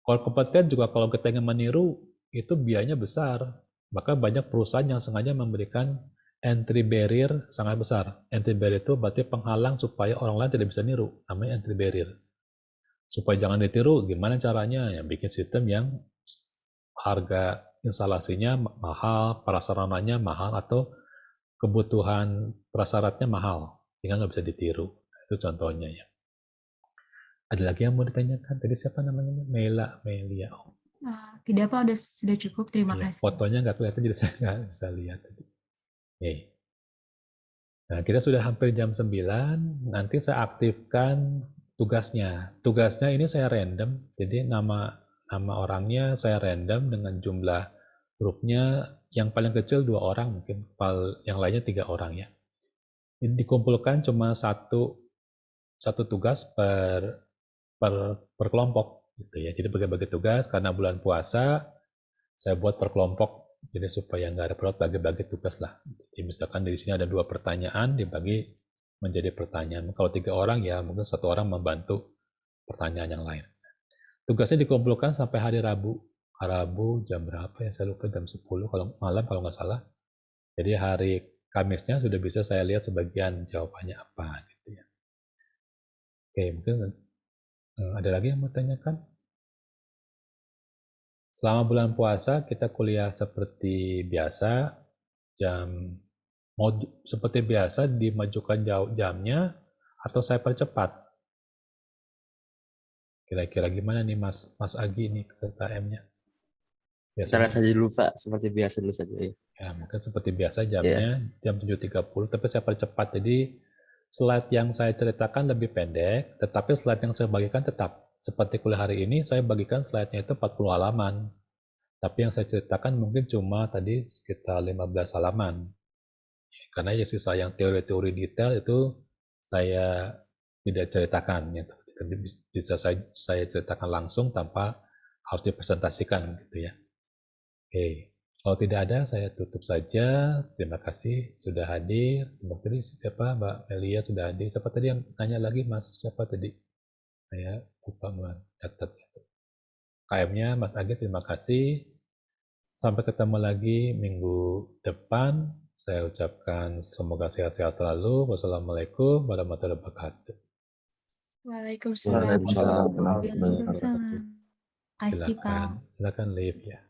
Kalau kompeten juga kalau kita ingin meniru, itu biayanya besar. Maka banyak perusahaan yang sengaja memberikan entry barrier sangat besar. Entry barrier itu berarti penghalang supaya orang lain tidak bisa niru. Namanya entry barrier. Supaya jangan ditiru, gimana caranya? Ya, bikin sistem yang harga instalasinya mahal, prasarananya mahal, atau kebutuhan prasyaratnya mahal, sehingga nggak bisa ditiru. Itu contohnya ya. Ada lagi yang mau ditanyakan? Tadi siapa namanya? Melia. Oh, Tidak Pak, sudah cukup. Terima iya. kasih. Fotonya nggak kelihatan, jadi saya nggak bisa lihat tadi. Nah, kita sudah hampir jam 9, nanti saya aktifkan tugasnya. Tugasnya ini saya random, jadi nama orangnya saya random dengan jumlah grupnya, yang paling kecil 2 orang, mungkin yang lainnya 3 orang ya. Ini dikumpulkan cuma satu tugas per kelompok gitu ya. Jadi bagi-bagi tugas, karena bulan puasa saya buat per kelompok. Jadi supaya nggak repot bagi-bagi tugas lah. Jadi misalkan di sini ada 2 pertanyaan dibagi menjadi pertanyaan. Kalau 3 orang ya mungkin 1 orang membantu pertanyaan yang lain. Tugasnya dikumpulkan sampai hari Rabu. Rabu jam berapa ya? Saya lupa, jam 10 kalau malam kalau nggak salah. Jadi hari Kamisnya sudah bisa saya lihat sebagian jawabannya apa gitu ya. Oke, mungkin ada lagi yang mau tanyakan? Selama bulan puasa kita kuliah seperti biasa, seperti biasa dimajukan jamnya atau saya percepat? Kira-kira gimana nih Mas Agi nih KM-nya? Kita lihat saja dulu Pak, seperti biasa dulu saja ya. Ya, mungkin seperti biasa jamnya jam 7.30, tapi saya percepat. Jadi slide yang saya ceritakan lebih pendek, tetapi slide yang saya bagikan tetap. Seperti kuliah hari ini, saya bagikan slide-nya itu 40 halaman. Tapi yang saya ceritakan mungkin cuma tadi sekitar 15 halaman. Karena ya sisa yang teori-teori detail itu saya tidak ceritakan. Ya. Bisa saya ceritakan langsung tanpa harus dipresentasikan gitu ya. Oke, kalau tidak ada saya tutup saja. Terima kasih sudah hadir. Terima kasih siapa Mbak Melia sudah hadir. Siapa tadi yang tanya lagi Mas? Siapa tadi? Saya lupa mencatat. KM-nya Mas Agi, terima kasih. Sampai ketemu lagi minggu depan. Saya ucapkan semoga sehat-sehat selalu. Wassalamualaikum warahmatullahi wabarakatuh. Waalaikumsalam. Waalaikumsalam. Terima kasih Pak. Silakan live ya.